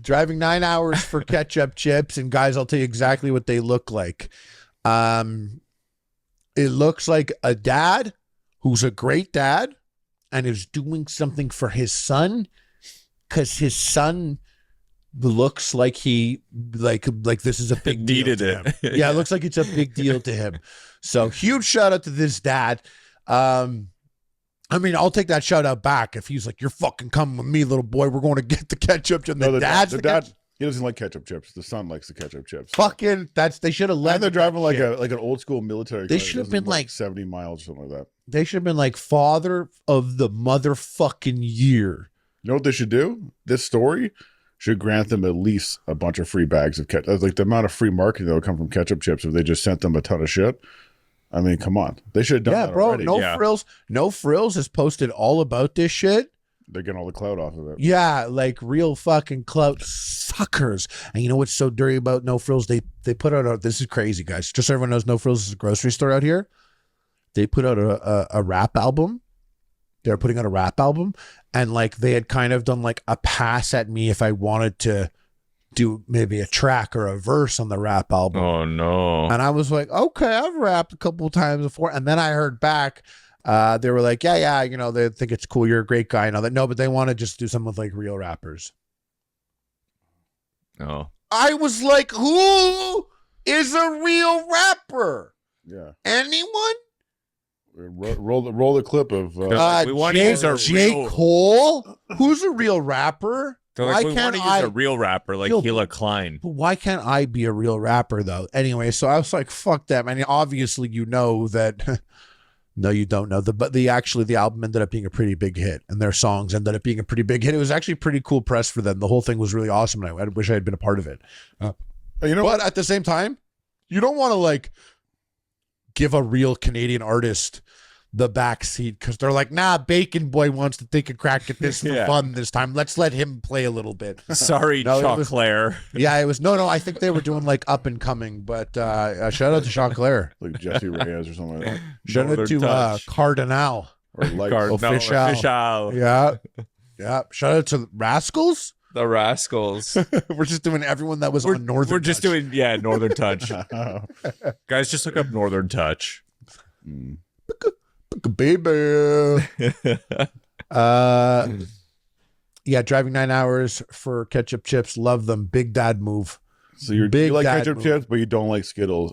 Driving 9 hours for ketchup chips, and guys, I'll tell you exactly what they look like. It looks like a dad who's a great dad and is doing something for his son because his son looks like he like this is a big deal Needed to it. him. Yeah, it looks like it's a big deal to him. So huge shout out to this dad. I mean, I'll take that shout out back if he's like, "You're fucking coming with me, little boy. We're going to get the ketchup chips." No, the dad's dad. He doesn't like ketchup chips. The son likes the ketchup chips. fucking. They should have And led. they're driving like an old school military. They car that should have does been like 70 miles or something like that. They should have been like father of the motherfucking year. You know what they should do? This story should grant them at least a bunch of free bags of ketchup. Like the amount of free marketing that would come from ketchup chips if they just sent them a ton of shit. I mean, come on. They should have done that bro. already. No frills has posted all about this shit. They're getting all the clout off of it. Yeah, like real fucking clout suckers. And you know what's so dirty about No Frills? They put out this is crazy, guys. Just so everyone knows, No Frills is a grocery store out here. They put out a rap album. They're putting out a rap album, and like they had kind of done like a pass at me if I wanted to do maybe a track or a verse on the rap album. Oh no. And I was like, okay, I've rapped a couple of times before. And then I heard back, they were like, yeah, you know, they think it's cool. You're a great guy and all that. No, but they want to just do something with like real rappers. Oh. I was like, who is a real rapper? Yeah. Anyone? Roll the clip of. We want to use a J. real- Cole? Who's a real rapper? They're like, we want to use a real rapper like Yo, Hila Klein. But why can't I be a real rapper though? Anyway, so I was like, fuck them. And obviously you know that no, you don't know. But the album ended up being a pretty big hit, and their songs ended up being a pretty big hit. It was actually pretty cool press for them. The whole thing was really awesome, and I wish I had been a part of it. You know But at the same time, you don't want to like give a real Canadian artist the backseat because they're like, nah, Bacon Boy wants to take a crack at this for fun this time. Let's let him play a little bit. Sorry, No, it Choc was- Claire. Yeah, it was no. I think they were doing like up and coming, but shout out to Jean Claire. like Jesse Reyes or something like that. Shout out Northern to Touch. Cardinal. Or like Official. Yeah. Yeah. Shout out to Rascals. The Rascals. We're just doing everyone that was on Northern. We're just Touch. doing, Northern Touch. Guys, just look up Northern Touch. Baby. Yeah, driving 9 hours for ketchup chips. Love them. Big dad move. So you Big like dad ketchup move. chips, but you don't like Skittles,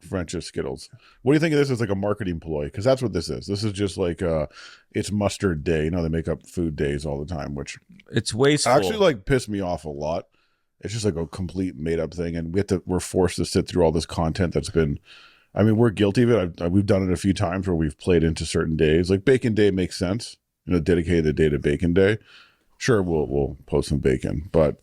French's Skittles. What do you think of this as like a marketing ploy? Because that's what this is. This is just like it's mustard day. You know, they make up food days all the time, which It's wasteful. actually like pissed me off a lot. It's just like a complete made up thing, and we're forced to sit through all this content that's been. I mean, we're guilty of it. We've done it a few times where we've played into certain days. Like Bacon Day makes sense. You know, dedicate the day to Bacon Day. Sure, we'll post some bacon, but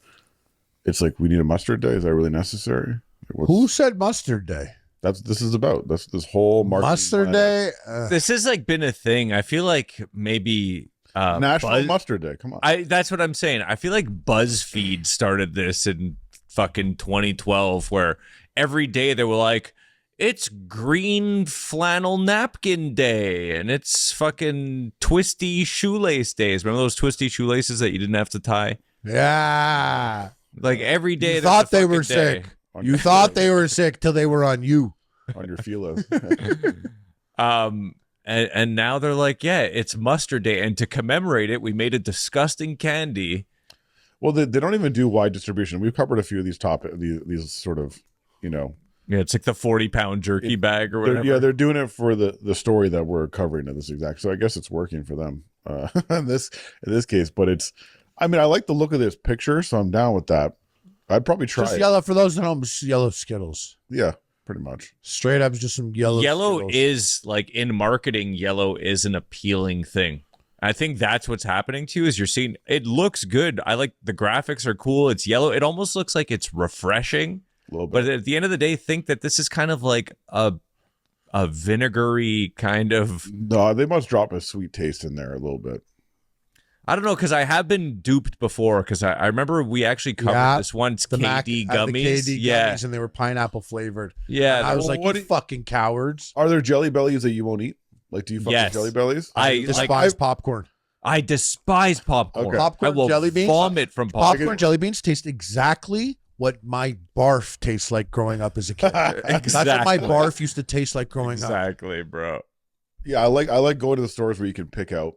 it's like we need a mustard day. Is that really necessary? Who said mustard day? This is about. That's this whole marketing Mustard plan. day. This has like been a thing. I feel like maybe National Mustard Day. Come on. That's what I'm saying. I feel like BuzzFeed started this in fucking 2012, where every day they were like, it's green flannel napkin day, and it's fucking twisty shoelace days. Remember those twisty shoelaces that you didn't have to tie? Yeah. Like every day. You there's thought a they fucking were day. sick. You thought they were sick till they were on you. On your feelers. And now they're like, yeah, it's mustard day, and to commemorate it, we made a disgusting candy. Well, they don't even do wide distribution. We've covered a few of these these sort of, you know. Yeah, it's like the 40-pound jerky bag or whatever. Yeah, they're doing it for the story that we're covering in this exact. So I guess it's working for them in this case. But it's, I mean, I like the look of this picture, so I'm down with that. I'd probably try Just it. yellow for those at home. Yellow Skittles. Yeah, pretty much. Straight up, just some yellow. Yellow Skittles. is like in marketing. Yellow is an appealing thing. I think that's what's happening to you. Is you're seeing it looks good. I like the graphics are cool. It's yellow. It almost looks like it's refreshing. A little bit. But at the end of the day, think that this is kind of like a vinegary kind of. No, they must drop a sweet taste in there a little bit. I don't know, because I have been duped before. Because I remember we actually covered this once. KD gummies, the KD gummies, and they were pineapple flavored. Yeah, I was like, you fucking cowards. Are there Jelly Bellies that you won't eat? Like, do you fuck with Jelly Bellies? I despise popcorn. I despise popcorn. Okay. Popcorn, I will jelly beans. vomit from popcorn. Popcorn jelly beans taste exactly what my barf tastes like growing up as a kid. That's what my barf used to taste like growing up. Exactly, bro. Yeah, I like going to the stores where you can pick out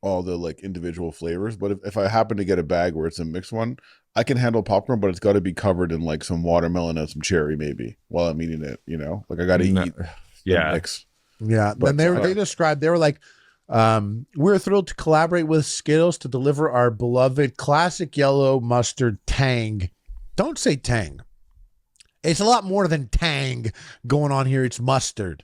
all the like individual flavors. But if I happen to get a bag where it's a mixed one, I can handle popcorn, but it's got to be covered in like some watermelon and some cherry maybe while I'm eating it. You know, like I got to eat the mix. Yeah, But, then they described, they were like, we're thrilled to collaborate with Skittles to deliver our beloved classic yellow mustard tang. Don't say tang. It's a lot more than tang going on here. It's mustard.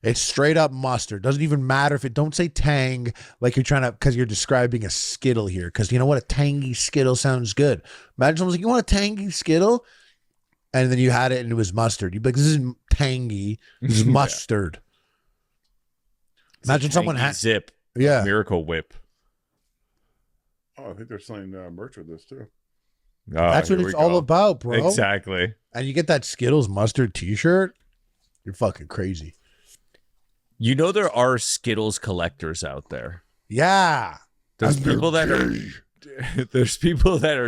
It's straight up mustard. Doesn't even matter if it, don't say tang like you're trying to, because you're describing a Skittle here. Because you know what? A tangy Skittle sounds good. Imagine someone's like, you want a tangy Skittle? And then you had it and it was mustard. You'd be like, this isn't tangy. This is mustard. Imagine someone had Zip. Yeah. Miracle Whip. Oh, I think they're selling merch with this too. Oh, That's what it's all about, bro. Exactly. And you get that Skittles mustard t-shirt, you're fucking crazy. You know there are Skittles collectors out there. Yeah. There's people that are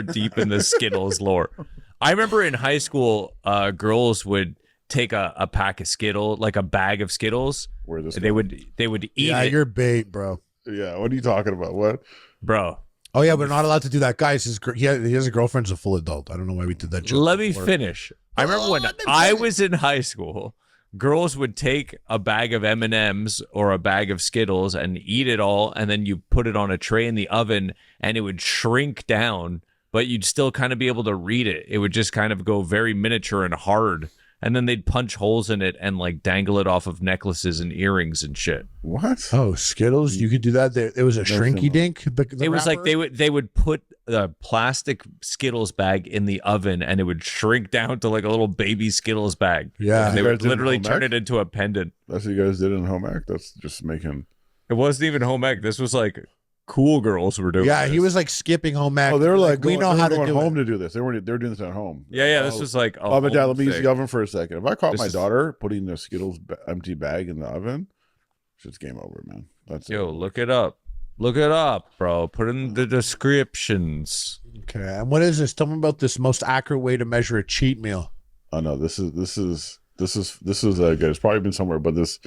deep in the Skittles lore. I remember in high school, girls would take a pack of Skittles, like a bag of Skittles. Where this? They would eat Yeah, it. you're bait, bro. Yeah. What are you talking about? What? Bro. Oh yeah, we're not allowed to do that, guys. He has a girlfriend who's a full adult. I don't know why we did that joke. Let me finish. I remember when I was in high school, girls would take a bag of M&Ms or a bag of Skittles and eat it all, and then you put it on a tray in the oven, and it would shrink down, but you'd still kind of be able to read it. It would just kind of go very miniature and hard, and then they'd punch holes in it and like dangle it off of necklaces and earrings and shit. What? Oh, Skittles, you could do that. It was a shrinky dink. It was like they would put the plastic Skittles bag in the oven, and it would shrink down to like a little baby Skittles bag. Yeah. And they would You guys did it literally in home turn ec? it into a pendant. That's what you guys did in home ec? That's just making. It wasn't even home ec. This was like cool girls were doing. Yeah, this. he was like skipping home ec. Oh, they were like, we know how to going do home it. to do this. They were doing this at home. Yeah. This was like. Oh, but Dad, let me use thing. the oven for a second. If I caught This my is- daughter putting the Skittles empty bag in the oven, shit's game over, man. That's Yo, it. look it up. Look it up, bro. Put in the descriptions. Okay, and what is this? Tell me about this most accurate way to measure a cheat meal. Oh no, this is good. It's probably been somewhere, but this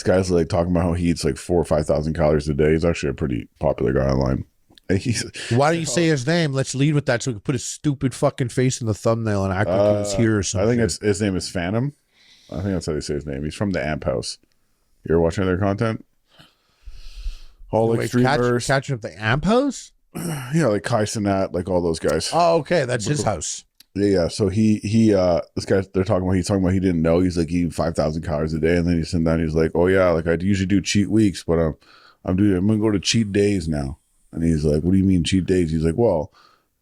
guy's like talking about how he eats like 4,000 or 5,000 calories a day. He's actually a pretty popular guy online. And he's Why don't you say his name? Let's lead with that so we can put his stupid fucking face in the thumbnail and act like he was here or I something. think his name is Phantom. I think that's how they say his name. He's from the Amp House. You ever watching their content? All like streamers, catching up the amp house? yeah, like Kai Cenat, like all those guys. Oh, okay, that's his house. Yeah. So he this guy he's talking about he didn't know. He's like eating 5,000 calories a day, and then he's sitting down. He's like, oh yeah, like I usually do cheat weeks, but I'm gonna go to cheat days now. And he's like, what do you mean cheat days? He's like, well,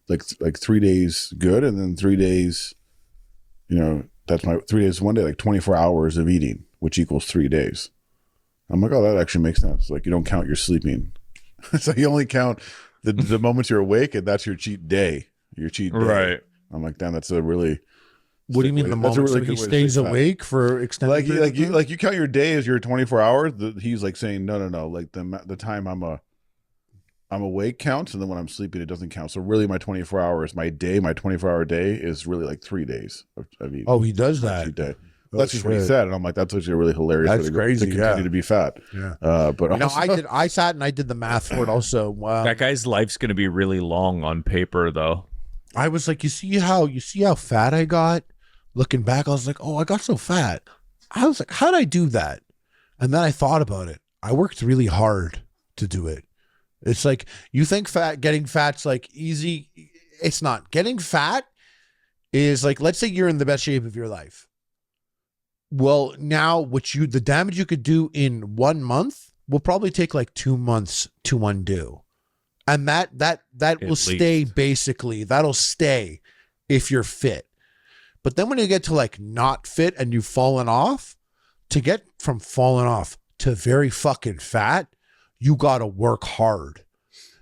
like 3 days good, and then 3 days, that's my 3 days one day, like 24 hours of eating, which equals 3 days. I'm like, oh, that actually makes sense. Like you don't count your sleeping, so you only count the moments you're awake, and that's your cheat day. Your cheat day. Right. I'm like, damn, that's a really. What do you mean the That's a moment really so he good way to stays say that. awake for extended period of time? you count your day as your 24 hours. He's like saying no. Like the time I'm awake counts, and then when I'm sleeping it doesn't count. So really, my 24 hours, my 24-hour day is really like 3 days of eating. Oh, he does My that. cheat day. That's just what he said, and I'm like, that's actually really hilarious. That's crazy. To continue to be fat. Yeah. But No, also, I sat and I did the math for it also. That guy's life's going to be really long on paper, though. I was like, you see how fat I got? Looking back, I was like, oh, I got so fat. I was like, how did I do that? And then I thought about it. I worked really hard to do it. It's like, you think getting fat's like easy. It's not. Getting fat is like, let's say you're in the best shape of your life. Well, now the damage you could do in 1 month will probably take like 2 months to undo. And that will stay basically, that'll stay if you're fit. But then when you get to like not fit and you've fallen off, to get from falling off to very fucking fat, you got to work hard.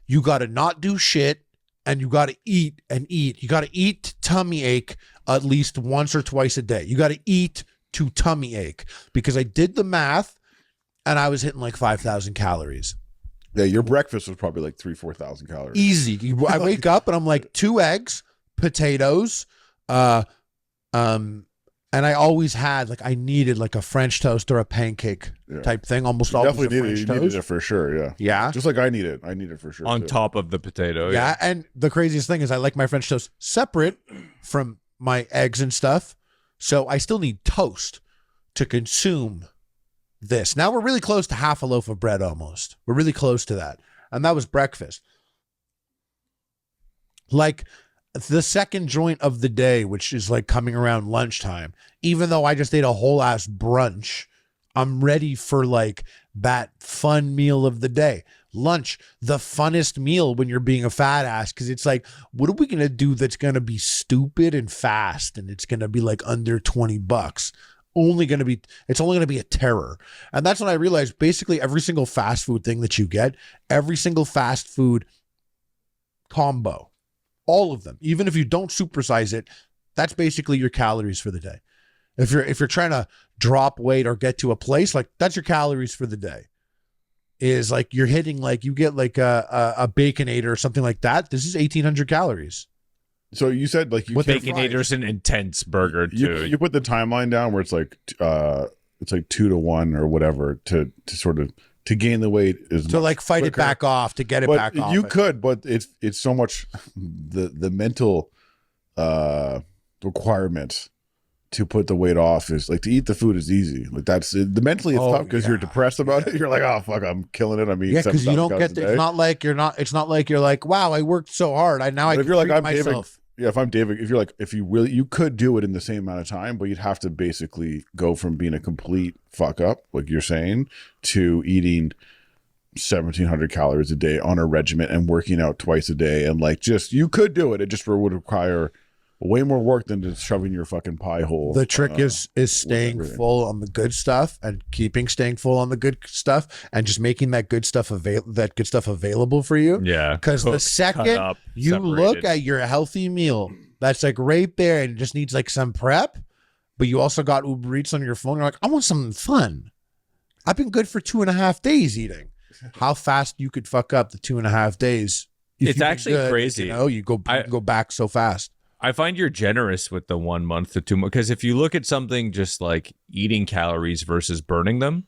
You got to not do shit. And you got to eat and eat. You got to eat tummy ache at least once or twice a day. You got to eat to tummy ache, because I did the math and I was hitting like 5,000 calories. Yeah, your breakfast was probably like 4,000 calories. Easy. I wake up and I'm like 2 eggs, potatoes, and I always had I needed like a French toast or a pancake type thing. Almost always definitely French toast. needed it for sure. Yeah. Yeah. Just like I need it. I need it for sure. On too. top of the potato. Yeah. And the craziest thing is I like my French toast separate from my eggs and stuff. So I still need toast to consume this. Now we're really close to half a loaf of bread almost. We're really close to that. And that was breakfast. Like the second joint of the day, which is like coming around lunchtime, even though I just ate a whole ass brunch, I'm ready for like that fun meal of the day. Lunch, the funnest meal when you're being a fat ass, because it's like, what are we going to do that's going to be stupid and fast? And it's going to be like under $20. It's only going to be a terror. And that's when I realized basically every single fast food thing that you get, every single fast food combo, all of them, even if you don't supersize it, that's basically your calories for the day. If you're trying to drop weight or get to a place, like that's your calories for the day. Is like you're hitting like you get like a Baconator or something like that. This is 1,800 calories. So you said like you Baconator's an intense burger too. You put the timeline down where it's like 2 to 1 or whatever to sort of to gain the weight is to like fight quicker. It back off to get it but back off. You could, but it's so much the mental requirement to put the weight off is like to eat the food is easy. Like that's the mentally it's tough because you're depressed about it. You're like, oh fuck, I'm killing it. I'm eating. Yeah, because you don't get. It's not like you're like, wow, I worked so hard. If you're like, I'm myself. David, if I'm David, if you're like, if you could do it in the same amount of time, but you'd have to basically go from being a complete fuck up, like you're saying, to eating 1,700 calories a day on a regimen and working out twice a day, and like just you could do it. It just would require way more work than just shoving your fucking pie hole. The trick is staying full on the good stuff and staying full on the good stuff and just making that good stuff available for you. Yeah. Because the second you look at your healthy meal, that's like right there and it just needs like some prep, but you also got Uber Eats on your phone. You're like, I want something fun. I've been good for 2.5 days eating. How fast you could fuck up the 2.5 days. It's actually crazy. You go back so fast. I find you're generous with the 1 month to 2 months, because if you look at something just like eating calories versus burning them,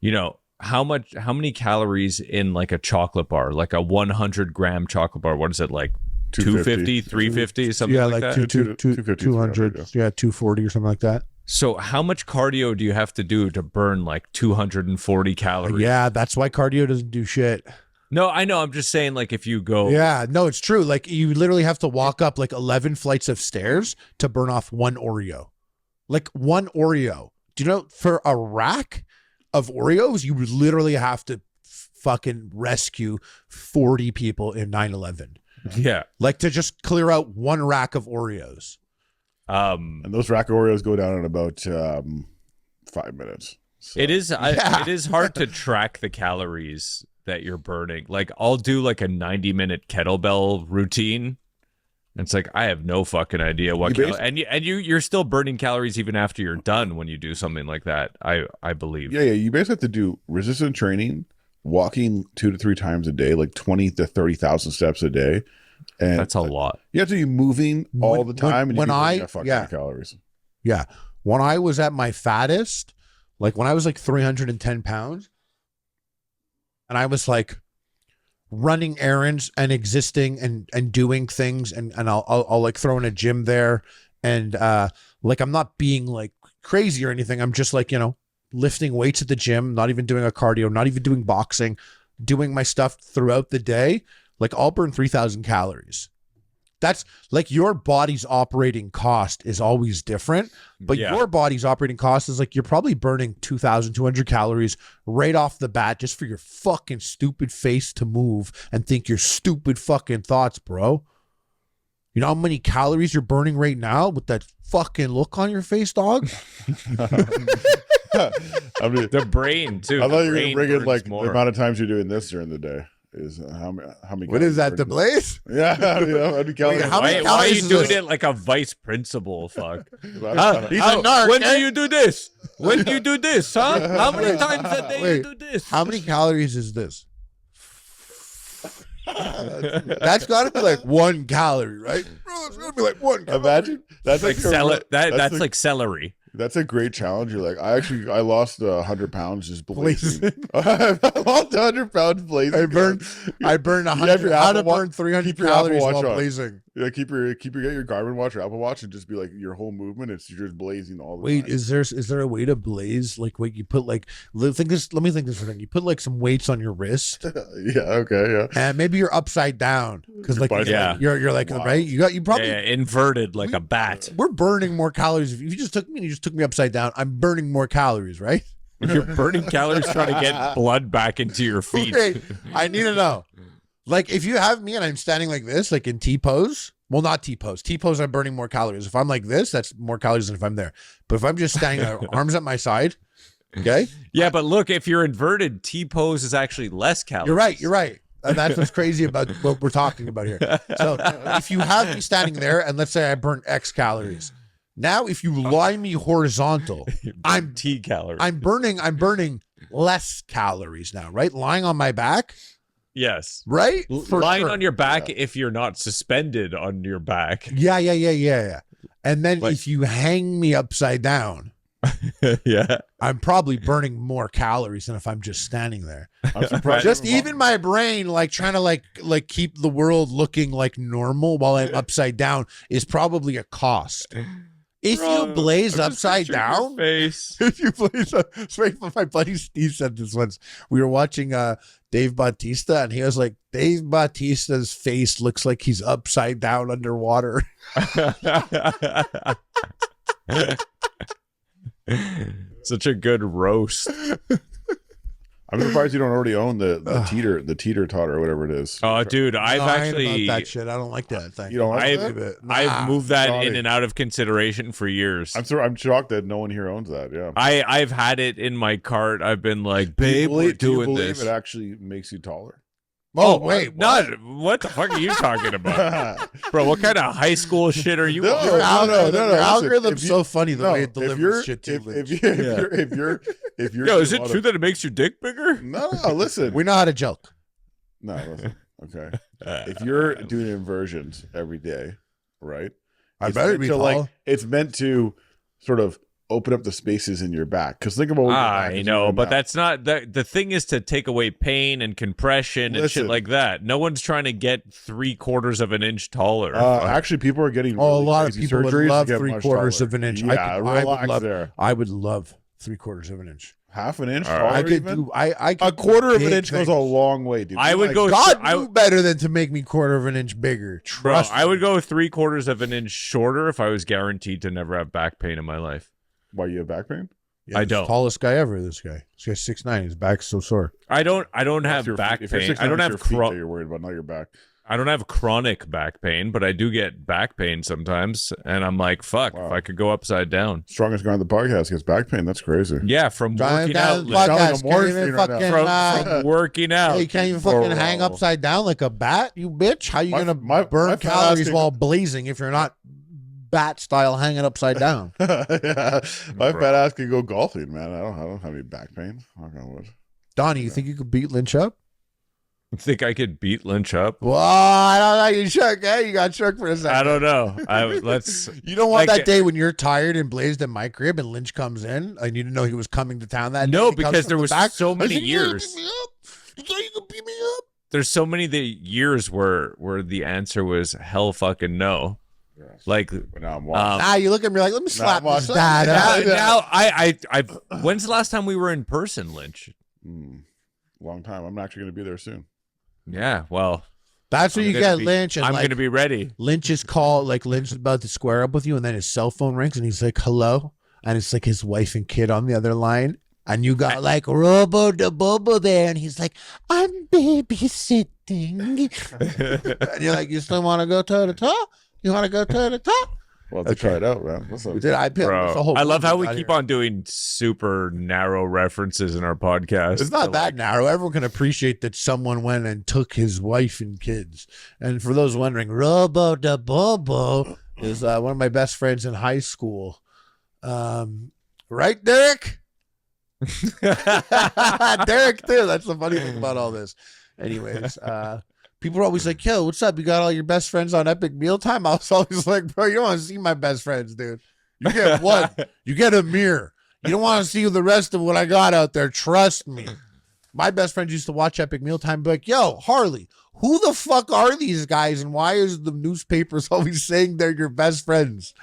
you know, how many calories in like a chocolate bar, like a 100-gram chocolate bar, what is it, like 250, 350, something like that? 200, 240 or something like that. So how much cardio do you have to do to burn like 240 calories? Yeah, that's why cardio doesn't do shit. No, I know. I'm just saying, like, if you go... Yeah, no, it's true. Like, you literally have to walk up, like, 11 flights of stairs to burn off one Oreo. Like, one Oreo. Do you know, for a rack of Oreos, you literally have to fucking rescue 40 people in 9/11. Yeah. Like, to just clear out one rack of Oreos. And those rack of Oreos go down in about 5 minutes. So. It is hard to track the calories that you're burning. Like, I'll do like a 90-minute kettlebell routine. And it's like, I have no fucking idea what you're still burning calories even after you're done when you do something like that. I believe. Yeah. You basically have to do resistance training, walking 2 to 3 times a day, like 20 to 30,000 steps a day. And that's a lot. You have to be moving all the time. Calories. Yeah. when I was at my fattest, like when I was like 310 pounds, and I was like running errands and existing and doing things, and I'll like throw in a gym there, and like I'm not being like crazy or anything. I'm just like, you know, lifting weights at the gym, not even doing a cardio, not even doing boxing, doing my stuff throughout the day. Like I'll burn 3,000 calories. That's like your body's operating cost is always different, but your body's operating cost is like you're probably burning 2,200 calories right off the bat just for your fucking stupid face to move and think your stupid fucking thoughts, bro. You know how many calories you're burning right now with that fucking look on your face, dog? I mean, The brain too. I thought The you were brain gonna bring in burns like more. the amount of times you're doing this during the day. Is how many? What is that, the blaze? Yeah, how many calories? How many Why are calories you is doing this? it like a vice principal? Fuck. He's a narc, When eh? do you do this? When do you do this, huh? How many times a day you do this? How many calories is this? That's got to be like 1 calorie, right? Bro, it's got to be like 1 calorie. Imagine that's Like that's like celery. That's a great challenge. You're like, I lost 100 pounds just blazing. I lost 100 pounds blazing. I burned You have 100. your How to Apple Watch- burn 300 keep your Apple calories Watch while on. blazing. Yeah, get your Garmin watch or Apple Watch and just be like your whole movement. It's you're just blazing all the Wait, time. is there a way to blaze? Like, wait, you put like, let me think this for a second. You put like some weights on your wrist, Yeah. Okay. Yeah. and maybe you're upside down because like Yeah. you're like Wow. right. You probably Yeah, inverted like a bat. we're burning more calories. If you just took me and you just took me upside down, I'm burning more calories, right? You're burning calories trying to get blood back into your feet. Okay, I need to know. Like, if you have me and I'm standing like this, like in T pose, well, not T pose. T pose, I'm burning more calories. If I'm like this, that's more calories than if I'm there. But if I'm just standing, arms at my side, okay, Yeah, but look, if you're inverted, T pose is actually less calories. you're right. And that's what's crazy about what we're talking about here. So if you have me standing there, and let's say I burn X calories, now if you lie me horizontal, I'm T calories. I'm burning less calories now, right? Lying on my back, Yes. right? For Lying sure. on your back if you're not suspended on your back. Yeah. And then Like- if you hang me upside down, Yeah. I'm probably burning more calories than if I'm just standing there. I'm surprised. Just even my brain, like trying to like keep the world looking like normal while I'm upside down is probably a cost. If you blaze I'm just upside picturing your down, face. if you blaze up, my buddy Steve said this once. We were watching Dave Bautista, and he was like, Dave Bautista's face looks like he's upside down underwater. Such a good roast. I'm surprised you don't already own the teeter totter or whatever it is. Oh, dude, I've No, I ain't actually about that shit. I don't like that thing. You don't like I've- that? I've moved that Donnie. in and out of consideration for years. I'm shocked that no one here owns that. Yeah. I've had it in my cart. I've been like, babe, we're Do you doing believe this. it actually makes you taller? Oh, wait, not what the fuck are you talking about, bro? What kind of high school shit are you? No, on? Your no, algorithm, no, your listen, algorithm's if you- so funny the No, way it delivers shit to you. if you're Yo, is it true that it makes your dick bigger? No, listen. We know how to joke. No, listen. Okay. If you're doing inversions every day, right? I it's better meant be to, tall. it's meant to sort of open up the spaces in your back. Because think about what your back I is know, doing but now. that's not the thing is to take away pain and compression and shit Listen. like that. No one's trying to get 3/4 of an inch taller. Actually, people are getting Oh, a really lot of crazy people would surgeries to love get 3/4 much of an inch. taller. I Yeah, could- I would relax love- there. I would love 3/4 of an inch. Half an inch? All right. taller I could even? do. I could A quarter of an big inch goes things. a long way, dude. I would Like, go. God I, knew better than to make me quarter of an inch bigger. bro, Trust I would me. go 3/4 of an inch shorter if I was guaranteed to never have back pain in my life. Why you have back pain? Yeah, I he's the don't. Tallest guy ever. This guy's 6'9". His back's so sore. I don't have If you're- back if you're pain. 6'9", I don't it's have your feet that you're worried about, not your back. I don't have chronic back pain, but I do get back pain sometimes, and I'm like, fuck, Wow. if I could go upside down. Strongest guy on the podcast gets back pain. That's crazy. Yeah, from Drive working down out. the Sound like a podcast. Can't morphine even right now. fucking. From working out. Hey, you can't even fucking Bro. hang upside down like a bat, you bitch. How you My- gonna my burn fat calories ass while blazing if you're not bat style hanging upside down? Yeah. My Bro. fat ass can go golfing, man. I don't have any back pain. Knock on wood. Donnie, you think you could beat Lynch up? Think I could beat Lynch up? Well, I don't know. You shook, eh? You got shook for a second. I don't know. Let's. You don't want like, that day when you're tired and blazed at my crib and Lynch comes in. I need to know he was coming to town that day. No, He comes because from there the was back. so many I said, years. You thought you could beat me up? There's so many years where the answer was hell fucking no. Yes. Like But now I'm watching. You look at me like, let me slap I'm this watching. dad. now I when's the last time we were in person, Lynch? Long time. I'm actually going to be there soon. Yeah, well, That's what you get, Lynch. And I'm like, gonna be ready. Lynch is called, like Lynch is about to square up with you, and then his cell phone rings, and he's like, "Hello," and it's like his wife and kid on the other line, and you got like Robo de Bobo there, and he's like, "I'm babysitting," and you're like, "You still want to go toe to toe? You want to go toe to toe?" Well, to try it out, man. Listen. We did. Bro, I love how we keep on doing super narrow references in our podcast. It's not that narrow. Everyone can appreciate that someone went and took his wife and kids. And for those wondering, Robo de Bobo is one of my best friends in high school. Right, Derek? Derek, too. That's the funny thing about all this. Anyways, people are always like, yo, what's up? You got all your best friends on Epic Mealtime? I was always like, bro, you don't want to see my best friends, dude. You get one. You get a mirror. You don't want to see the rest of what I got out there. Trust me. My best friends used to watch Epic Mealtime and be like, yo, Harley, who the fuck are these guys? And why is the newspapers always saying they're your best friends?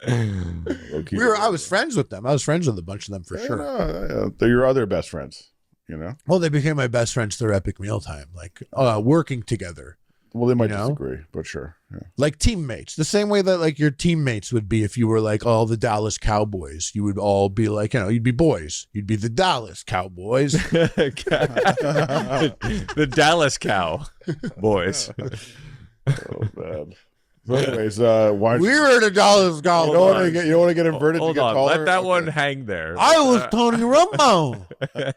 I was friends with them. I was friends with a bunch of them for sure. No, they're your other best friends, you know? Well, they became my best friends through Epic Mealtime, like working together. Well, they might You know? disagree, but sure. Yeah. Like teammates, the same way that like your teammates would be if you were like all the Dallas Cowboys. You would all be like, you'd be boys. You'd be the Dallas Cowboys. The Dallas Cow boys. Oh, man. So anyways, why We were the Dallas Cowboys. you don't want to get inverted Hold to get on, taller? let that Okay. one hang there. I was Tony Romo.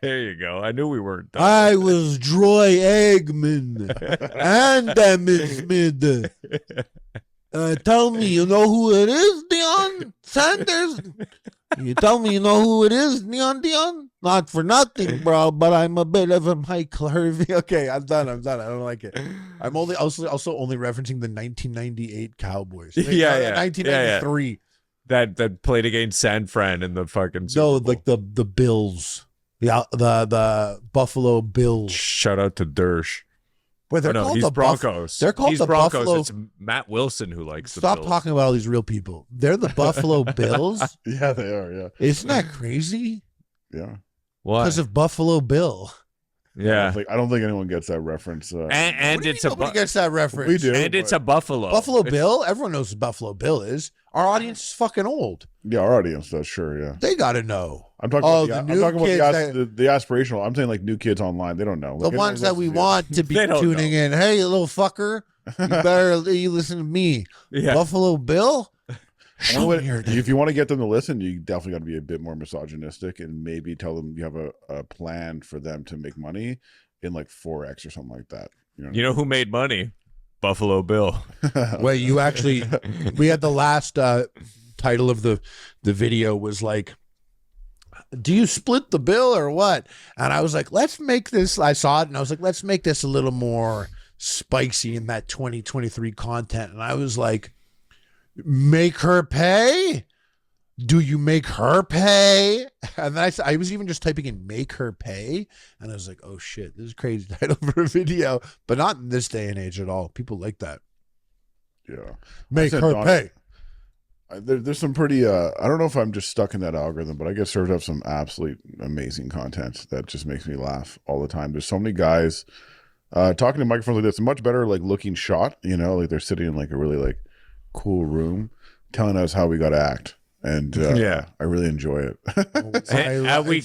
There you go. I knew we weren't done. I was Troy Eggman. And Dennis Smith. Tell me, you know who it is, Deion Sanders? You tell me you know who it is, Deion? Not for nothing, bro, but I'm a bit of a Michael Hervey. Okay, I'm done. I don't like it. I'm also only referencing the 1998 Cowboys. Yeah. 1993. That played against San Fran in the fucking Super No, Bowl. like the Bills. The Buffalo Bills. Shout out to Dersh. Wait, they're Oh, no, called he's the Broncos. They're called he's the Broncos. Buffalo. It's Matt Wilson who likes the Stop Bills. talking about all these real people. They're the Buffalo Bills. Yeah, they are. Yeah, Isn't that crazy? yeah. Why? Because of Buffalo Bill. Yeah. I don't think anyone gets that reference. And it's a Nobody gets that reference. We do. and it's a buffalo. Buffalo It's- Bill. Everyone knows who Buffalo Bill is. Our audience is fucking old. Yeah, our audience does. Sure, yeah. They got to know. I'm talking Oh, about the I'm new talking kids about the aspirational. I'm saying like new kids online. They don't know. The Like, ones that we want to be They don't tuning know. in. Hey, you little fucker. You listen to me. Yeah. Buffalo Bill? Well, Show me your- if you want to get them to listen, you definitely got to be a bit more misogynistic and maybe tell them you have a plan for them to make money in like 4x or something like that. You know who made money? Buffalo Bill. Wait, you actually, we had the last title of the video was like, do you split the bill or what? And I was like, let's make this, I saw it and I was like, let's make this a little more spicy in that 2023 content. And I was like, make her pay? Do you make her pay? And then I was even just typing in make her pay. And I was like, oh shit, this is a crazy title for a video, but not in this day and age at all. People like that. Yeah. Make said her Donnie. pay. There's some pretty I don't know if I'm just stuck in that algorithm, but I get served up some absolute amazing content that just makes me laugh all the time. There's so many guys talking to microphones like this, a much better like looking shot, like they're sitting in like a really like cool room telling us how we got to act. And Yeah. I really enjoy it. And we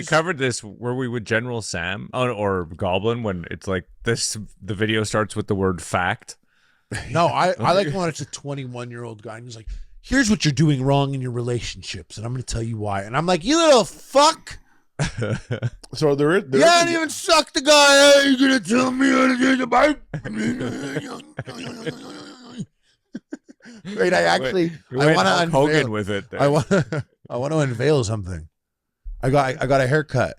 It's covered this. Were we with General Sam or Goblin when it's like this? The video starts with the word fact. No, I like when it's a 21-year-old guy and he's like, here's what you're doing wrong in your relationships, and I'm going to tell you why. And I'm like, you little fuck. So there is You haven't even sucked the guy. Hey, you going to tell me how to do the bite? Wait, I want to Hogan unveil. with it. There. I want to unveil something. I got a haircut.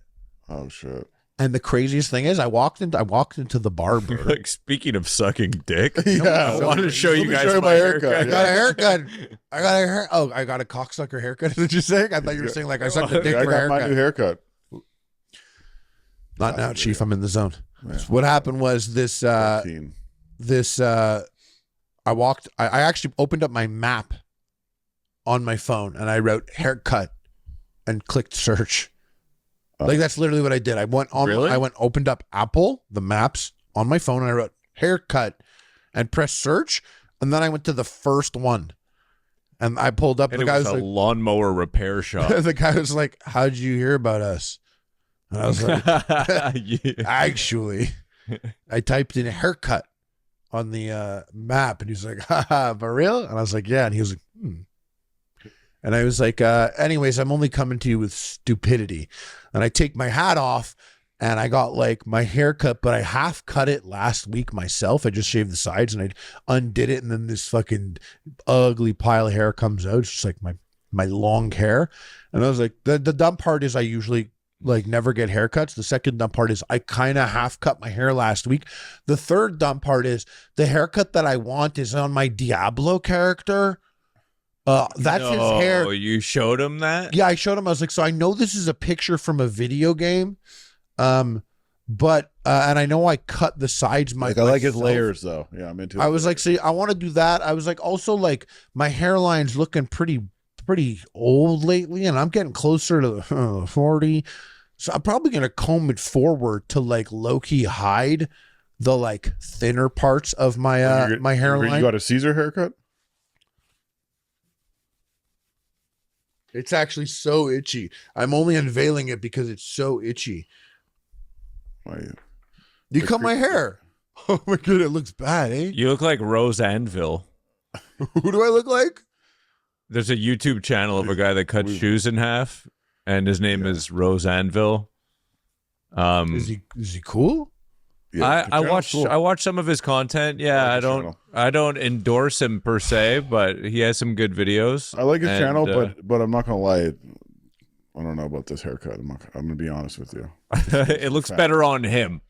Oh shit. And the craziest thing is, I walked into the barber. Like, speaking of sucking dick, Yeah, I wanted to show you guys my haircut. I got a haircut. I got a cocksucker haircut. Is what you're saying? I thought you were saying like I sucked a dick I for a got haircut. my new haircut. Not now, Chief. I'm in the zone. Yeah. What happened was this. I actually opened up my map on my phone and I wrote haircut and clicked search. Like that's literally what I did. I went on. Really? I opened up Apple, the maps on my phone, and I wrote haircut, and pressed search, and then I went to the first one, and I pulled up. And the it guy was was a like, lawnmower repair shop. the guy was like, "How'd you hear about us?" And I was like, Yeah. "Actually, I typed in haircut on the map," and he's like, "Haha, for real?" And I was like, "Yeah," and he was like, "Hmm." And I was like, anyways, I'm only coming to you with stupidity. And I take my hat off and I got like my haircut, but I half cut it last week myself. I just shaved the sides and I undid it. And then this fucking ugly pile of hair comes out. It's just like my long hair. And I was like, the dumb part is I usually like never get haircuts. The second dumb part is I kind of half cut my hair last week. The third dumb part is the haircut that I want is on my Diablo character. That's his hair. Oh, you showed him that? Yeah, I showed him. I was like, so I know this is a picture from a video game, but and I know I cut the sides. I like his layers though. Yeah, I'm into it. I was like, see, I want to do that. I was like, also like my hairline's looking pretty old lately, and I'm getting closer to 40. So I'm probably gonna comb it forward to like low key hide the like thinner parts of my my hairline. You got a Caesar haircut? It's actually so itchy. I'm only unveiling it because it's so itchy. You cut my hair. Oh my god, it looks bad, eh? You look like Rose Anvil. Who do I look like? There's a YouTube channel of a guy that cuts shoes in half, and his name is Rose Anvil. Is he cool? Yeah, I watched some of his content. Yeah, I don't endorse him per se, but he has some good videos. I like his channel, but I'm not gonna lie. I don't know about this haircut. I'm gonna be honest with you. It looks better on him.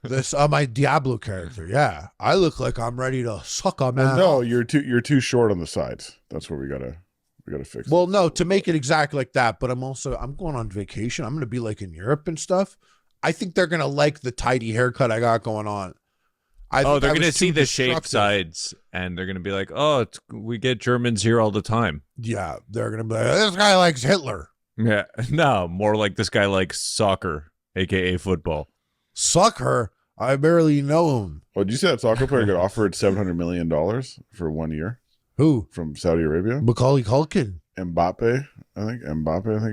This my Diablo character. Yeah, I look like I'm ready to suck a man. No, you're too short on the sides. That's what we gotta fix. Well, no, to make it exactly like that. But I'm going on vacation. I'm gonna be like in Europe and stuff. I think they're gonna like the tidy haircut I got going on. They're gonna see the shaved sides, and they're gonna be like, "Oh, we get Germans here all the time." Yeah, they're gonna be like, "This guy likes Hitler." Yeah, no, more like this guy likes soccer, aka football. Soccer? I barely know him. Oh, did you see that soccer player got offered $700 million for 1 year Who? from Saudi Arabia? Macaulay Culkin. Mbappe, I think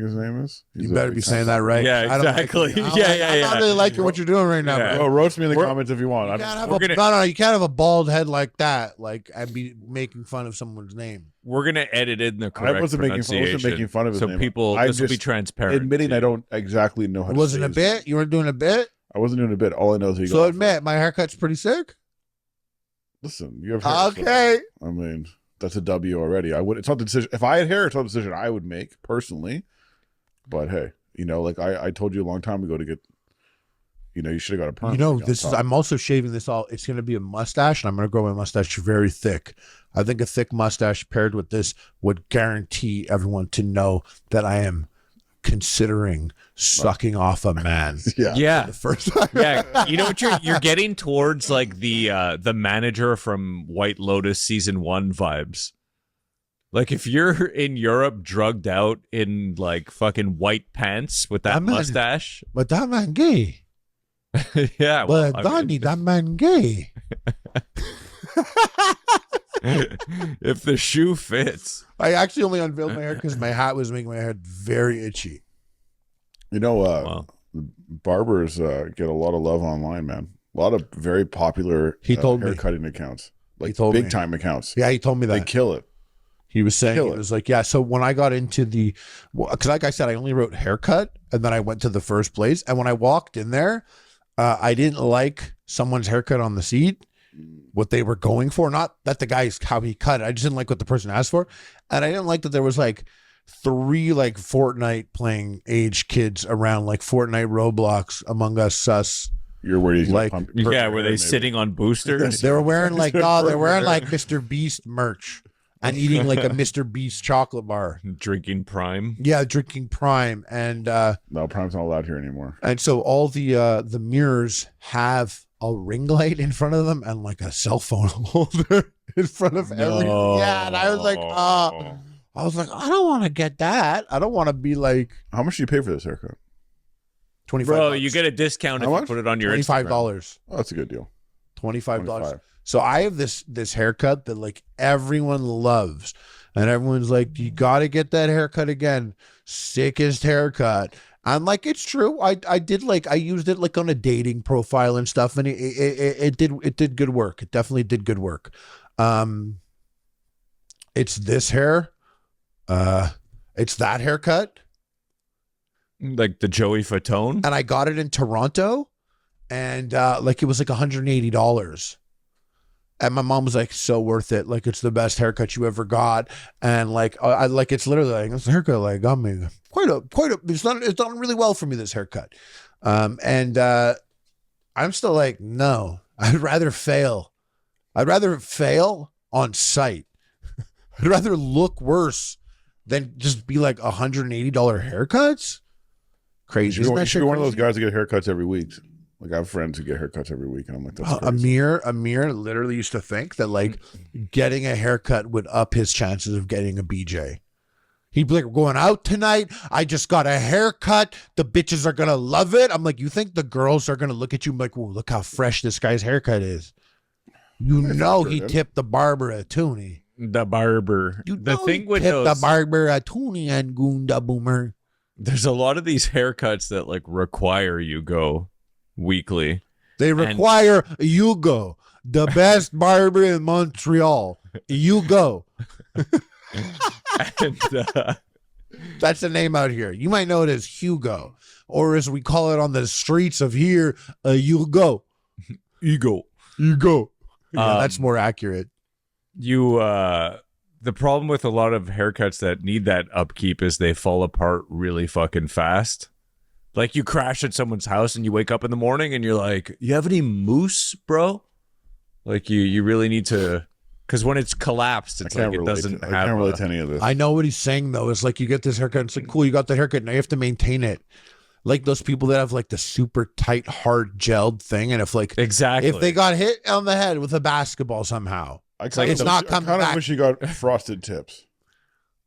his name is. You better be saying that right. Yeah, exactly. I'm not really liking what you're doing right now. Yeah. Bro. Oh, roast me in the comments if you want. You can't have a bald head like that, like and be making fun of someone's name. We're gonna edit in the correct pronunciation. I wasn't making fun of his name. This will be transparent. Admitting I don't exactly know how to say it. Wasn't a bit? You weren't doing a bit? I wasn't doing a bit. All I know is he So admit, my haircut's pretty sick? Listen, you have hair. Okay. So, I mean, that's a W already. It's not the decision. If I had hair, it's not the decision I would make personally. But hey, like I told you a long time ago to get, you should have got a perm. I'm also shaving this all. It's going to be a mustache, and I'm going to grow my mustache very thick. I think a thick mustache paired with this would guarantee everyone to know that I am considering sucking off a man. Yeah. For the first time. Yeah. You know what you're getting towards, like the manager from White Lotus season 1 vibes. Like if you're in Europe drugged out in like fucking white pants with that mustache. But that man gay. Yeah. But Donnie, that man gay. If the shoe fits. I actually only unveiled my hair because my hat was making my head very itchy. Barbers get a lot of love online, man. A lot of very popular hair cutting accounts, like big time accounts. Yeah, he told me that. They kill it. He was saying, he was like, yeah. So when I got into because like I said, I only wrote haircut and then I went to the first place. And when I walked in there, I didn't like someone's haircut on the seat, what they were going for. Not that the guy's how he cut it. I just didn't like what the person asked for. And I didn't like that there was like 3 like Fortnite playing age kids around like Fortnite Roblox Among Us sus. You're worried. Like, were they sitting on boosters? They were wearing like they're wearing like Mr. Beast merch and eating like a Mr. Beast chocolate bar. Drinking Prime. Yeah, drinking Prime. And no, Prime's not allowed here anymore. And so all the mirrors have a ring light in front of them and like a cell phone holder in front of everything. Yeah, and I was like, I don't want to get that. I don't want to be like. How much do you pay for this haircut? $25. Bro, you get a discount if you put it on your $25. Instagram. Oh, that's a good deal. $25. So I have this haircut that like everyone loves, and everyone's like, you got to get that haircut again. Sickest haircut. And like, it's true. I used it like on a dating profile and stuff, and it did good work. It definitely did good work. It's this hair. It's that haircut. Like the Joey Fatone. And I got it in Toronto, and like it was like $180. And my mom was like, so worth it. Like, it's the best haircut you ever got. And like, I like, it's literally like, this haircut like got me quite a, it's done really well for me, this haircut. And I'm still like, no, I'd rather fail. I'd rather fail on site. I'd rather look worse than just be like $180 haircuts. Crazy. You should be one of those guys that get haircuts every week. Like, I have friends who get haircuts every week, and I'm like, that's crazy. Amir literally used to think that like getting a haircut would up his chances of getting a BJ. He'd be like, we're going out tonight. I just got a haircut. The bitches are gonna love it. I'm like, you think the girls are gonna look at you and be like, whoa, look how fresh this guy's haircut is. You know he tipped the barber a toonie. The barber. The thing with those, the barber a toonie and Goonda Boomer. There's a lot of these haircuts that like require you go weekly. They require you go. The best barber in Montreal. You go. And, that's the name out here. You might know it as Hugo, or as we call it on the streets of here, Hugo. Ego. Yeah, that's more accurate. The problem with a lot of haircuts that need that upkeep is they fall apart really fucking fast. Like, you crash at someone's house and you wake up in the morning and you're like, you have any mousse, bro? Like, you really need to, because when it's collapsed, it's like it doesn't have. I can't relate to any of this. I know what he's saying though. It's like, you get this haircut, it's like, cool, you got the haircut, now you have to maintain it. Like those people that have like the super tight, hard gelled thing, and if like if they got hit on the head with a basketball somehow, it's not coming back. I kind of wish you got frosted tips.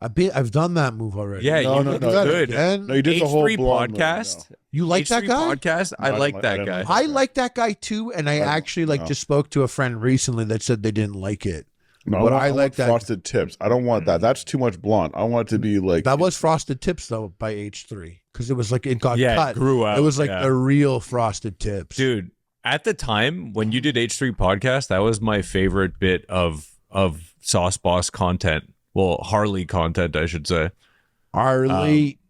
I've done that move already. Yeah, no, good. No, you did the whole podcast. No. You like that guy? Podcast. I like that guy. I like that guy too, and I actually just spoke to a friend recently that said they didn't like it. No, but I like that frosted tips. I don't want that. That's too much blonde. I want it to be like that was frosted tips though by H3 because it was like it got cut. It grew out. It was like the real frosted tips, dude. At the time when you did H3 podcast, that was my favorite bit of Sauce Boss content. Well, Harley content, I should say. Harley.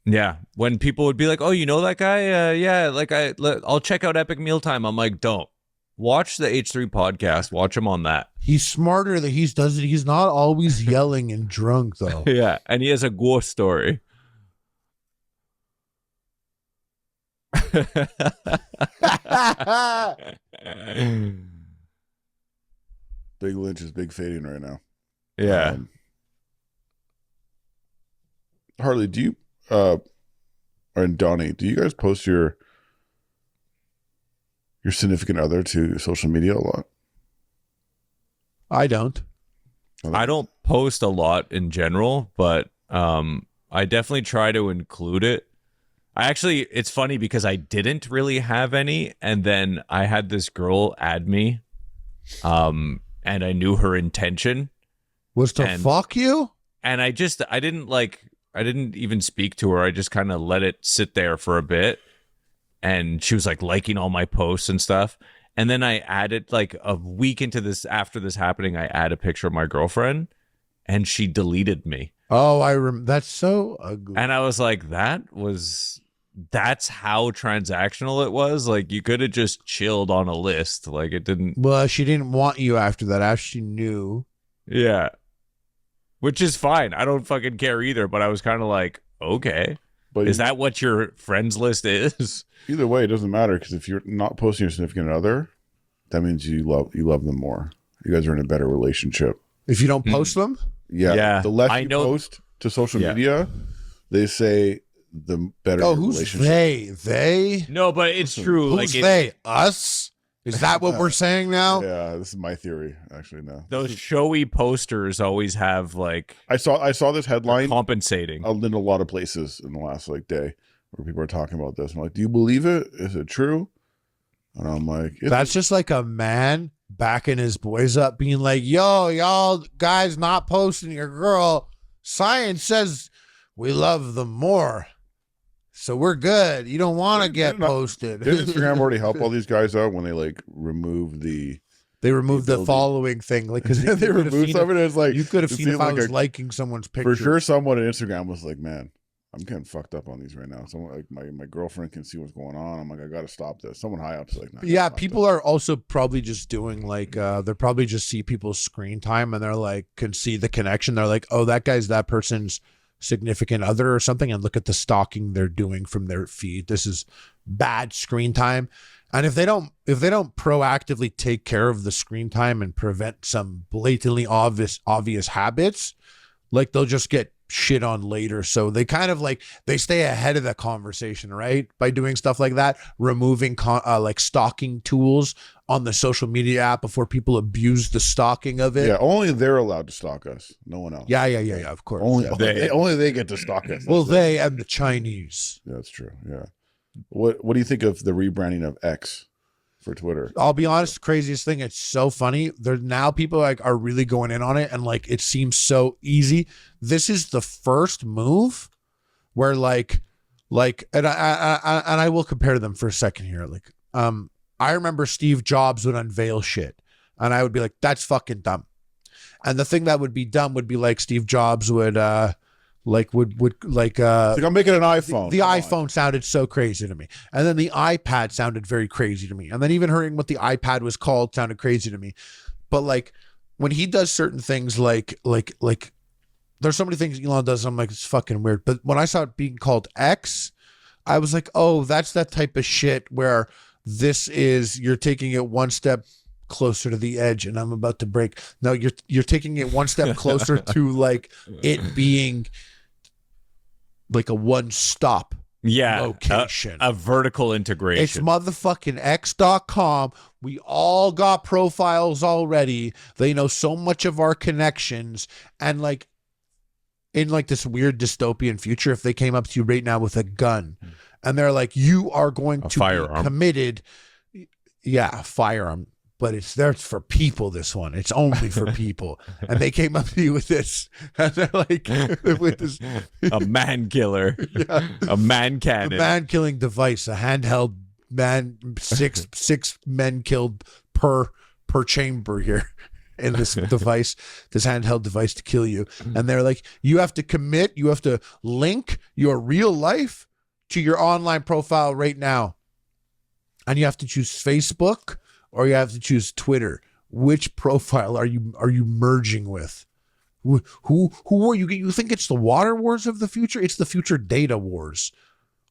Yeah, when people would be like, "Oh, you know that guy? Yeah, like I'll check out Epic Mealtime." I'm like, "Don't watch the H3 podcast. Watch him on that." He's smarter that he's not always yelling and drunk though. Yeah, and he has a ghost story. Big Lynch is big fading right now. Yeah. Harley, do you and Donnie, do you guys post your significant other to social media a lot? I don't. I don't post a lot in general, but I definitely try to include it. It's funny because I didn't really have any, and then I had this girl add me, and I knew her intention was to fuck you, and I didn't even speak to her. I just kind of let it sit there for a bit, and she was like liking all my posts and stuff. And then I added like a week into this, after this happening, I add a picture of my girlfriend, and she deleted me. Oh, that's so ugly. And I was like, that's how transactional it was. Like, you could have just chilled on a list. Like, it didn't. Well, she didn't want you after that. After she knew. Yeah. which is fine. I don't fucking care either. But I was kind of like, okay, But is that what your friends list is? either way, it doesn't matter because if you're not posting your significant other, that means you love them more. You guys are in a better relationship. If you don't post them, Yeah. The less I you know- post to social media, they say the better. oh, your who's relationship. they? They? No, but it's true. Who's Like they? Us? Is that what we're saying now? Yeah, this is my theory. Actually, no. those showy posters always have like I saw this headline compensating. in a lot of places in the last day where people are talking about this. I'm like, do you believe it? Is it true? And I'm like, That's just like a man backing his boys up, being like, yo, y'all guys not posting your girl. Science says we love them more. So we're good. You don't want to get posted. Did Instagram already help all these guys out when they like remove the? They removed the ability- following thing, like because They removed some of it. It's like you could have it seen if seemed I like was a- liking someone's picture. For sure, someone on Instagram was like, "Man, I'm getting fucked up on these right now." Someone like my girlfriend can see what's going on. I'm like, I gotta stop this. Someone high up's like, nah, Yeah, stop people are also probably just doing like they're probably just see people's screen time and they're like can see the connection. They're like, oh, that guy's that person's significant other or something, and look at the stalking they're doing from their feed. This is bad screen time. And if they don't proactively take care of the screen time and prevent some blatantly obvious habits, like they'll just get shit on later. So they kind of like they stay ahead of the conversation, right? By doing stuff like that, removing like stalking tools on the social media app before people abuse the stalking of it. Yeah, only they're allowed to stalk us. No one else. Yeah, of course. Only Yeah. only they get to stalk us. Well, they and the Chinese. Yeah, that's true. Yeah. What do you think of the rebranding of X for Twitter? I'll be honest, the craziest thing, it's so funny. There now people like are really going in on it and like it seems so easy. This is the first move where like and I will compare them for a second here. Like I remember Steve Jobs would unveil shit and I would be like, that's fucking dumb. And the thing that would be dumb would be like Steve Jobs would like I'm making an iPhone. The Come on. iPhone sounded so crazy to me. And then the iPad sounded very crazy to me. And then even hearing what the iPad was called sounded crazy to me. But like when he does certain things like there's so many things Elon does, I'm like, it's fucking weird. But when I saw it being called X, I was like, oh, that's that type of shit where this is you're taking it one step closer to the edge and I'm about to break. No, you're taking it one step closer to like it being like a one-stop location. A vertical integration. It's motherfucking X.com. We all got profiles already. They know so much of our connections. And like in like this weird dystopian future, if they came up to you right now with a gun and they're like, you are going to firearm. be committed. Yeah, a firearm. But it's there for people, this one. It's only for people. And they came up to you with this. And they're like, with this. A man killer. Yeah. A man cannon. A man-killing device. A handheld man. Six men killed per chamber here in this device. This handheld device to kill you. And they're like, you have to commit. You have to link your real life to your online profile right now. And you have to choose Facebook. Or you have to choose Twitter. Which profile are you merging with? Who are you? You think it's the water wars of the future? It's the future data wars.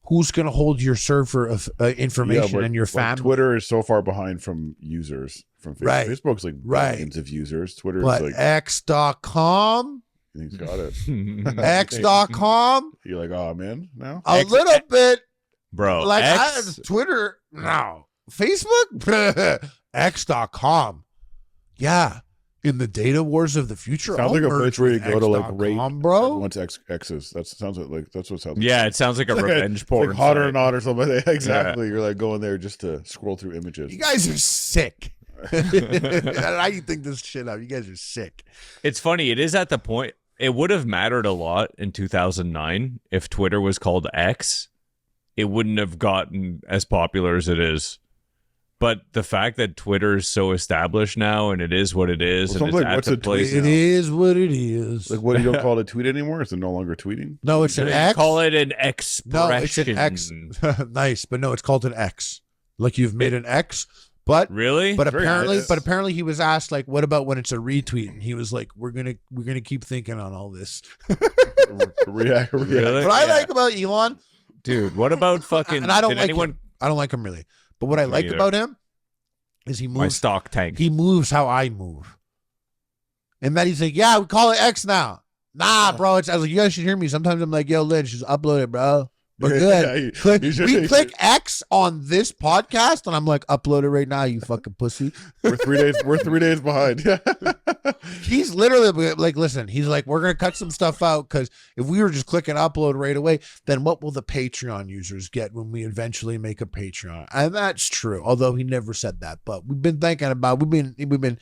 Who's going to hold your server of information and your family? Twitter is so far behind from users from Facebook. Right. Facebook's like billions of users. Twitter is But like X.com? he's got it. X.com? You're like, oh, I'm in now. A little bit. Bro, Like X, Twitter? No. Facebook? X.com. Yeah. In the data wars of the future. Sounds like a place where you go to like rate bro. everyone's X's. That sounds like that's what it sounds like. yeah, it sounds like a revenge It's porn. like Hot or site. Not or something. Exactly. You're like going there just to scroll through images. You guys are sick. How you think this shit up? You guys are sick. It's funny. It is at the point. It would have mattered a lot in 2009 if Twitter was called X. It wouldn't have gotten as popular as it is. But the fact that Twitter is so established now and it is what it is, Well, and sounds it's like, at what's the a tweet place. now? It is what it is. Like what, you don't call it a tweet anymore? Is it no longer tweeting? No, it's an They X. call it an No, expression. it's an X. Nice, but no, it's called an X. Like you've made an X, But Really? But Very apparently, nice. he was asked like, "What about when it's a retweet?" And he was like, "We're gonna keep thinking on all this." React. Really? What I Yeah. like about Elon, Dude, what about fucking? and I don't did like anyone? him. I don't like him really. But what I Me like either. about him is he My moves. stock tank. He moves how I move. And then he's like, "Yeah, we call it X now." Nah, bro. I was like, "You guys should hear me." Sometimes I'm like, "Yo, Lynch, just upload it, bro." We're good. We click X on this podcast, and I'm like, "Upload it right now, you fucking pussy." We're 3 days. We're 3 days behind. He's literally like, listen, he's like, "We're gonna cut some stuff out because if we were just clicking upload right away, then what will the Patreon users get when we eventually make a Patreon?" And that's true. Although he never said that, but we've been thinking about. We've been.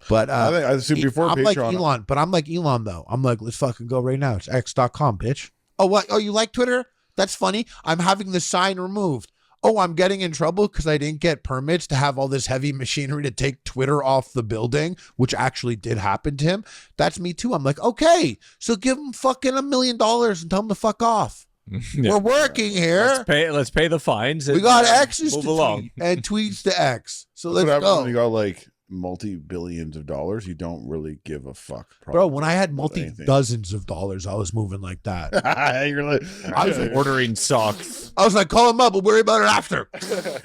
But I think I assume before I'm Patreon. like Elon, but I'm like Elon though. I'm like, let's fucking go right now. It's x.com, bitch. Oh, what? Oh, you like Twitter? That's funny. I'm having the sign removed. Oh, I'm getting in trouble because I didn't get permits to have all this heavy machinery to take Twitter off the building, which actually did happen to him. That's me too. I'm like, okay, so give him fucking $1 million and tell him to fuck off. Yeah. We're working here. Let's pay the fines. We and, got X's move to along. tweet and tweets to X. So That's let's what happens when go. you got like multi-billions of dollars. You don't really give a fuck. Bro, when I had about anything. multi-dozens of dollars, I was moving like that. You're like, I was like, Ordering socks. I was like, call him up. We'll worry about it after.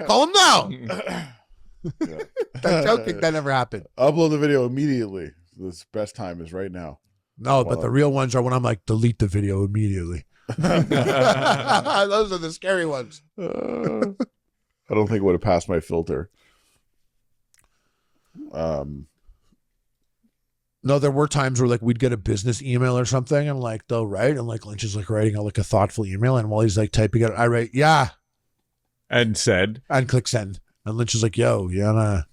Call him now. I'm joking. That never happened. upload the video immediately. The best time is right now. No, but the real ones are when I'm like, delete the video immediately. Those are the scary ones. I don't think it would have passed my filter. No, there were times where like we'd get a business email or something and like they'll write and like Lynch is like writing out like a thoughtful email and while he's like typing it, I write, yeah, And said, and click send. And Lynch is like, yo, you wanna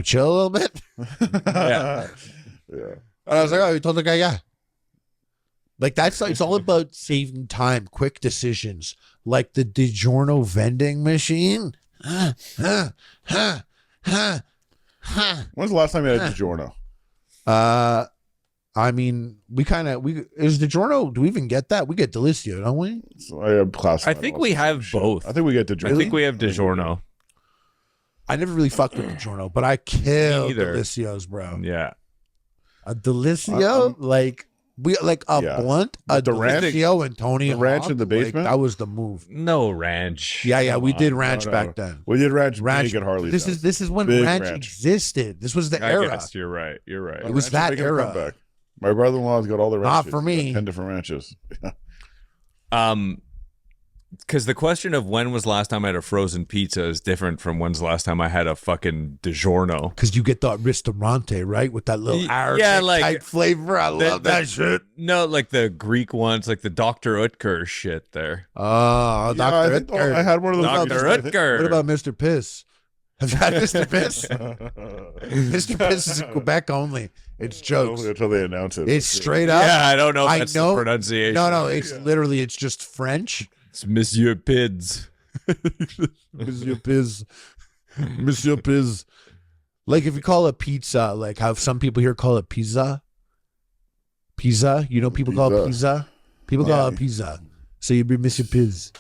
chill a little bit? Yeah. Yeah. And I was like, oh, you told the guy, yeah. Like it's all about saving time, quick decisions, like the DiGiorno vending machine. When's the last time you had a DiGiorno? I mean, is DiGiorno? Do we even get that? We get Delizio, don't we? So I have classified I think all we sorts of have shit. both. I think we get DiGiorno. I think we have DiGiorno. I never really fucked with DiGiorno, but I killed either. Delicios, bro. Yeah. A Delicio, like a Yeah. blunt, a The ranch- Delicio and Tony the ranch Hawk, in the like, basement? that was the move. No ranch. Yeah, Come we on. did ranch No, back then. We did ranch Ranch big at Harley's. This is when Big ranch ranch. existed. This was the I era. guess you're right. You're right. It was that era. My brother-in-law's got all the Not ranches. for He's got me. 10 different ranches. Because the question of when was the last time I had a frozen pizza is different from when's the last time I had a fucking DiGiorno. Because you get the ristorante, right? With that little Yeah, like- type flavor. I love that shit. No, like the Greek ones, like the Dr. Utker shit there. Oh, Yeah, Dr. I think Utker. I had one of those. Dr. Utker. What about Mr. Piss? Have you had Mr. Piss? Mr. Piss is in Quebec only. It's jokes. Until they announce it. It's straight up. Yeah, I don't know if I that's know. the pronunciation. No, it's literally, it's just French. It's Monsieur Pids. Monsieur Piz. Monsieur Piz. Like if you call it pizza, like how some people here call it pizza. Pizza. You know people call it pizza? People call it pizza. So you'd be Monsieur Piz.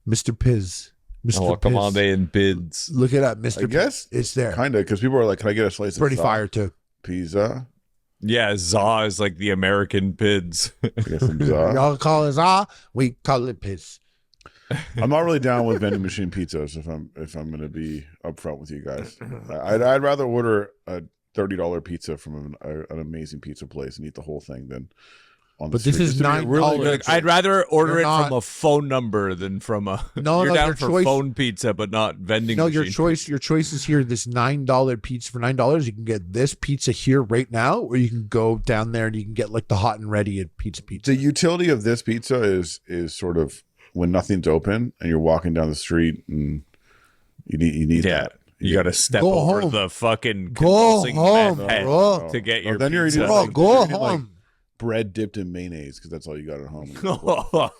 Mr. Piz. Mr. Piz. Commande and Bids. Look it up, Mr. I guess Piz. It's there. kind of because people are like, "Can I get a slice Pretty of fire too. pizza?" Yeah, Za is like the American Pids. I guess some za. Y'all call it we call it Piz. I'm not really down with vending machine pizzas. If I'm going to be upfront with you guys, I'd rather order a $30 pizza from an amazing pizza place and eat the whole thing than on the But this street. is Just to be $9. really good. Like, I'd rather order You're it not- from a phone number than from a. No, you're no, down your for choice- phone pizza, but not vending. No, machine. your choice is here. This $9 pizza for $9. You can get this pizza here right now, or you can go down there and you can get like the hot and ready at Pizza. The utility of this pizza is sort of when nothing's open and you're walking down the street and you need Yeah, that. you got to step Go over home. the fucking Go convulsing home, meth head bro. to get your then you're pizza. eating Bro, like- go you're eating, like, home. bread dipped in mayonnaise because that's all you got at home.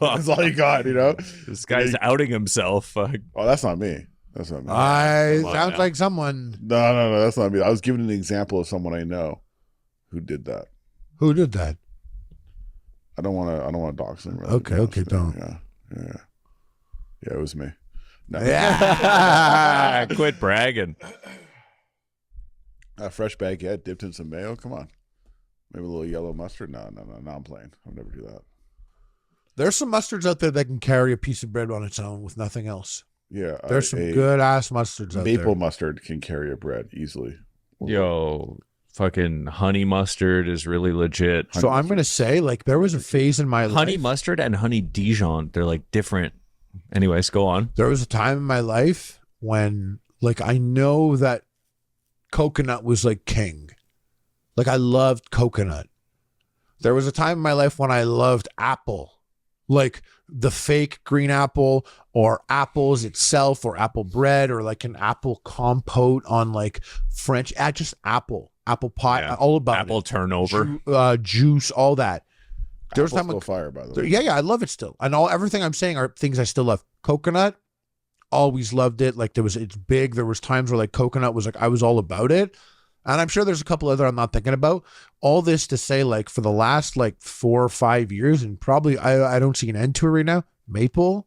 That's all you got, you know. This guy's outing himself. Oh, that's not me. That's not me. I Come on sounds now. like someone No, that's not me. I was giving an example of someone I know who did that. who did that. I don't want to dox them. Really, Okay, to be honest with you. don't. Yeah, it was me. No. Yeah. Quit bragging. A fresh baguette dipped in some mayo. Come on. Maybe a little yellow mustard. No, I'm playing. I'll never do that. There's some mustards out there that can carry a piece of bread on its own with nothing else. Yeah. There's some good ass mustards out there. Maple mustard can carry a bread easily. Yo, fucking honey mustard is really legit. So I'm going to say, like, there was a phase in my life. Honey mustard and honey Dijon, they're like different. Anyways, go on. There was a time in my life when, like, I know that coconut was like king. Like, I loved coconut. There was a time in my life when I loved apple, like the fake green apple or apples itself or apple bread or like an apple compote on like French, just apple pie, all about apple turnover, juice, all that. There's Apple's still fire, by the way. Yeah, I love it still. And everything I'm saying are things I still love. Coconut, always loved it. Like it's big. There was times where like coconut was like, I was all about it. And I'm sure there's a couple other I'm not thinking about. All this to say, like, for the last like 4 or 5 years, and probably I don't see an end to it right now. Maple,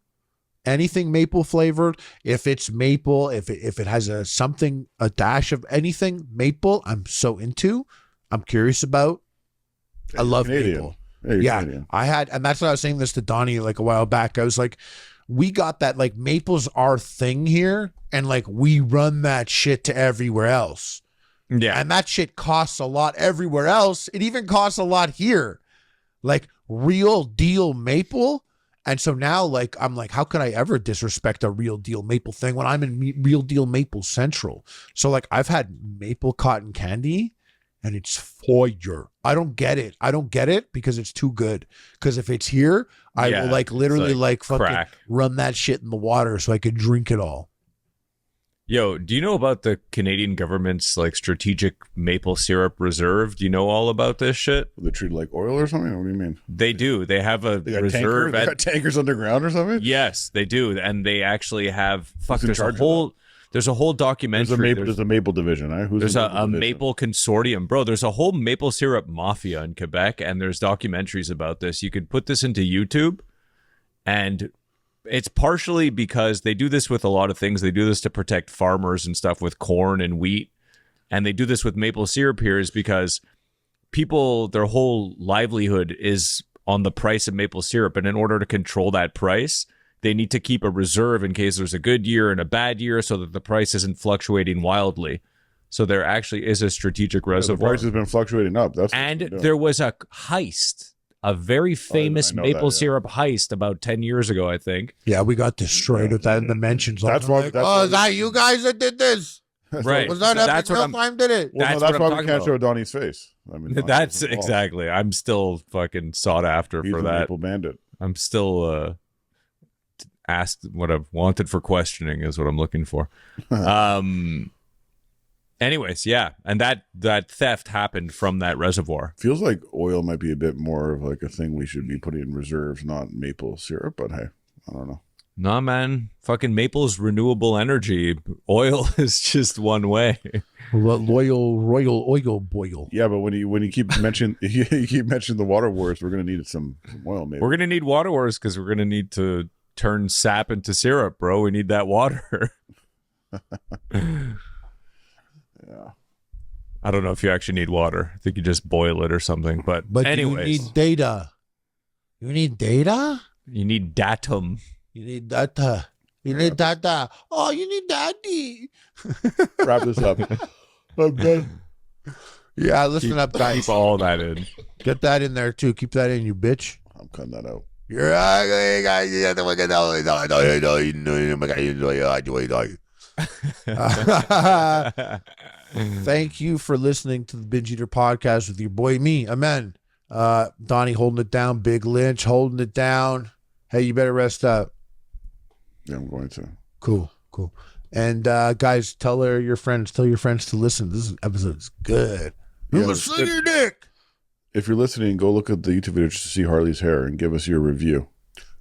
anything maple flavored. If it's maple, if it has a dash of anything maple, I'm so into. I'm curious about. I love maple. Yeah, Canadian. I had, and that's what I was saying this to Donnie like a while back. I was like, we got that, like, maple's our thing here, and like we run that shit to everywhere else. Yeah. And that shit costs a lot everywhere else. It even costs a lot here. Like real deal maple. And so now, like, I'm like, how could I ever disrespect a real deal maple thing when I'm in real deal maple central? So like I've had maple cotton candy and it's fire. I don't get it. I don't get it because it's too good. Because if it's here, I will like literally like fucking run that shit in the water so I could drink it all. Yo, do you know about the Canadian government's like strategic maple syrup reserve? Do you know all about this shit? They treat it like oil or something? What do you mean? They do. They have a reserve. They got tankers underground or something? Yes, they do. And they actually have, there's a whole documentary. There's a maple division. There's a maple consortium. Bro, there's a whole maple syrup mafia in Quebec, and there's documentaries about this. You could put this into YouTube, and it's partially because they do this with a lot of things. They do this to protect farmers and stuff with corn and wheat. And they do this with maple syrup here is because people, their whole livelihood is on the price of maple syrup. And in order to control that price, they need to keep a reserve in case there's a good year and a bad year so that the price isn't fluctuating wildly. So there actually is a strategic reservoir. The price has been fluctuating up. There was a heist. A very famous maple syrup heist about 10 years ago, I think. Yeah, we got destroyed with that in the mentions. That's why. Like, is that you guys that did this? Right. Was that Epic Time did it? Well, that's why we can't show Donnie's face. I mean, that's exactly. I'm still fucking sought after for that. Maple bandit. I'm still asked what I've wanted for questioning is what I'm looking for. Anyways, yeah, and that theft happened from that reservoir. Feels like oil might be a bit more of like a thing we should be putting in reserves, not maple syrup. But hey, I don't know. Nah, man, fucking maple's renewable energy. Oil is just one way. Royal oil boil. Yeah, but when you keep mentioning the water wars, we're gonna need some oil. Maybe we're gonna need water wars because we're gonna need to turn sap into syrup, bro. We need that water. Yeah. I don't know if you actually need water. I think you just boil it or something. But anyways. You need data. You need data? You need datum. You need data. You need data. Oh, you need daddy. Wrap this up. I'm done. Yeah, listen up, guys. Keep all that in. Get that in there, too. Keep that in, you bitch. I'm cutting that out. You're ugly, guys. Thank you for listening to the Binge Eater podcast with your boy me, Amen. Donnie holding it down, Big Lynch holding it down. Hey, you better rest up. Yeah, I'm going to. Cool. And guys, tell your friends to listen. This episode is good. Yeah, Sling your dick. If you're listening, go look at the YouTube video just to see Harley's hair and give us your review.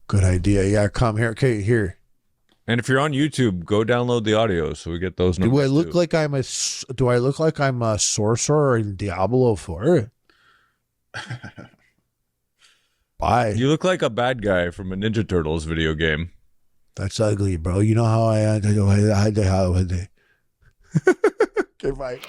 Good idea. Yeah, come here. Okay, here. And if you're on YouTube, go download the audio so we get those numbers. Do I look like I'm a sorcerer in Diablo 4? Bye. You look like a bad guy from a Ninja Turtles video game. That's ugly, bro. You know how I. Okay, bye.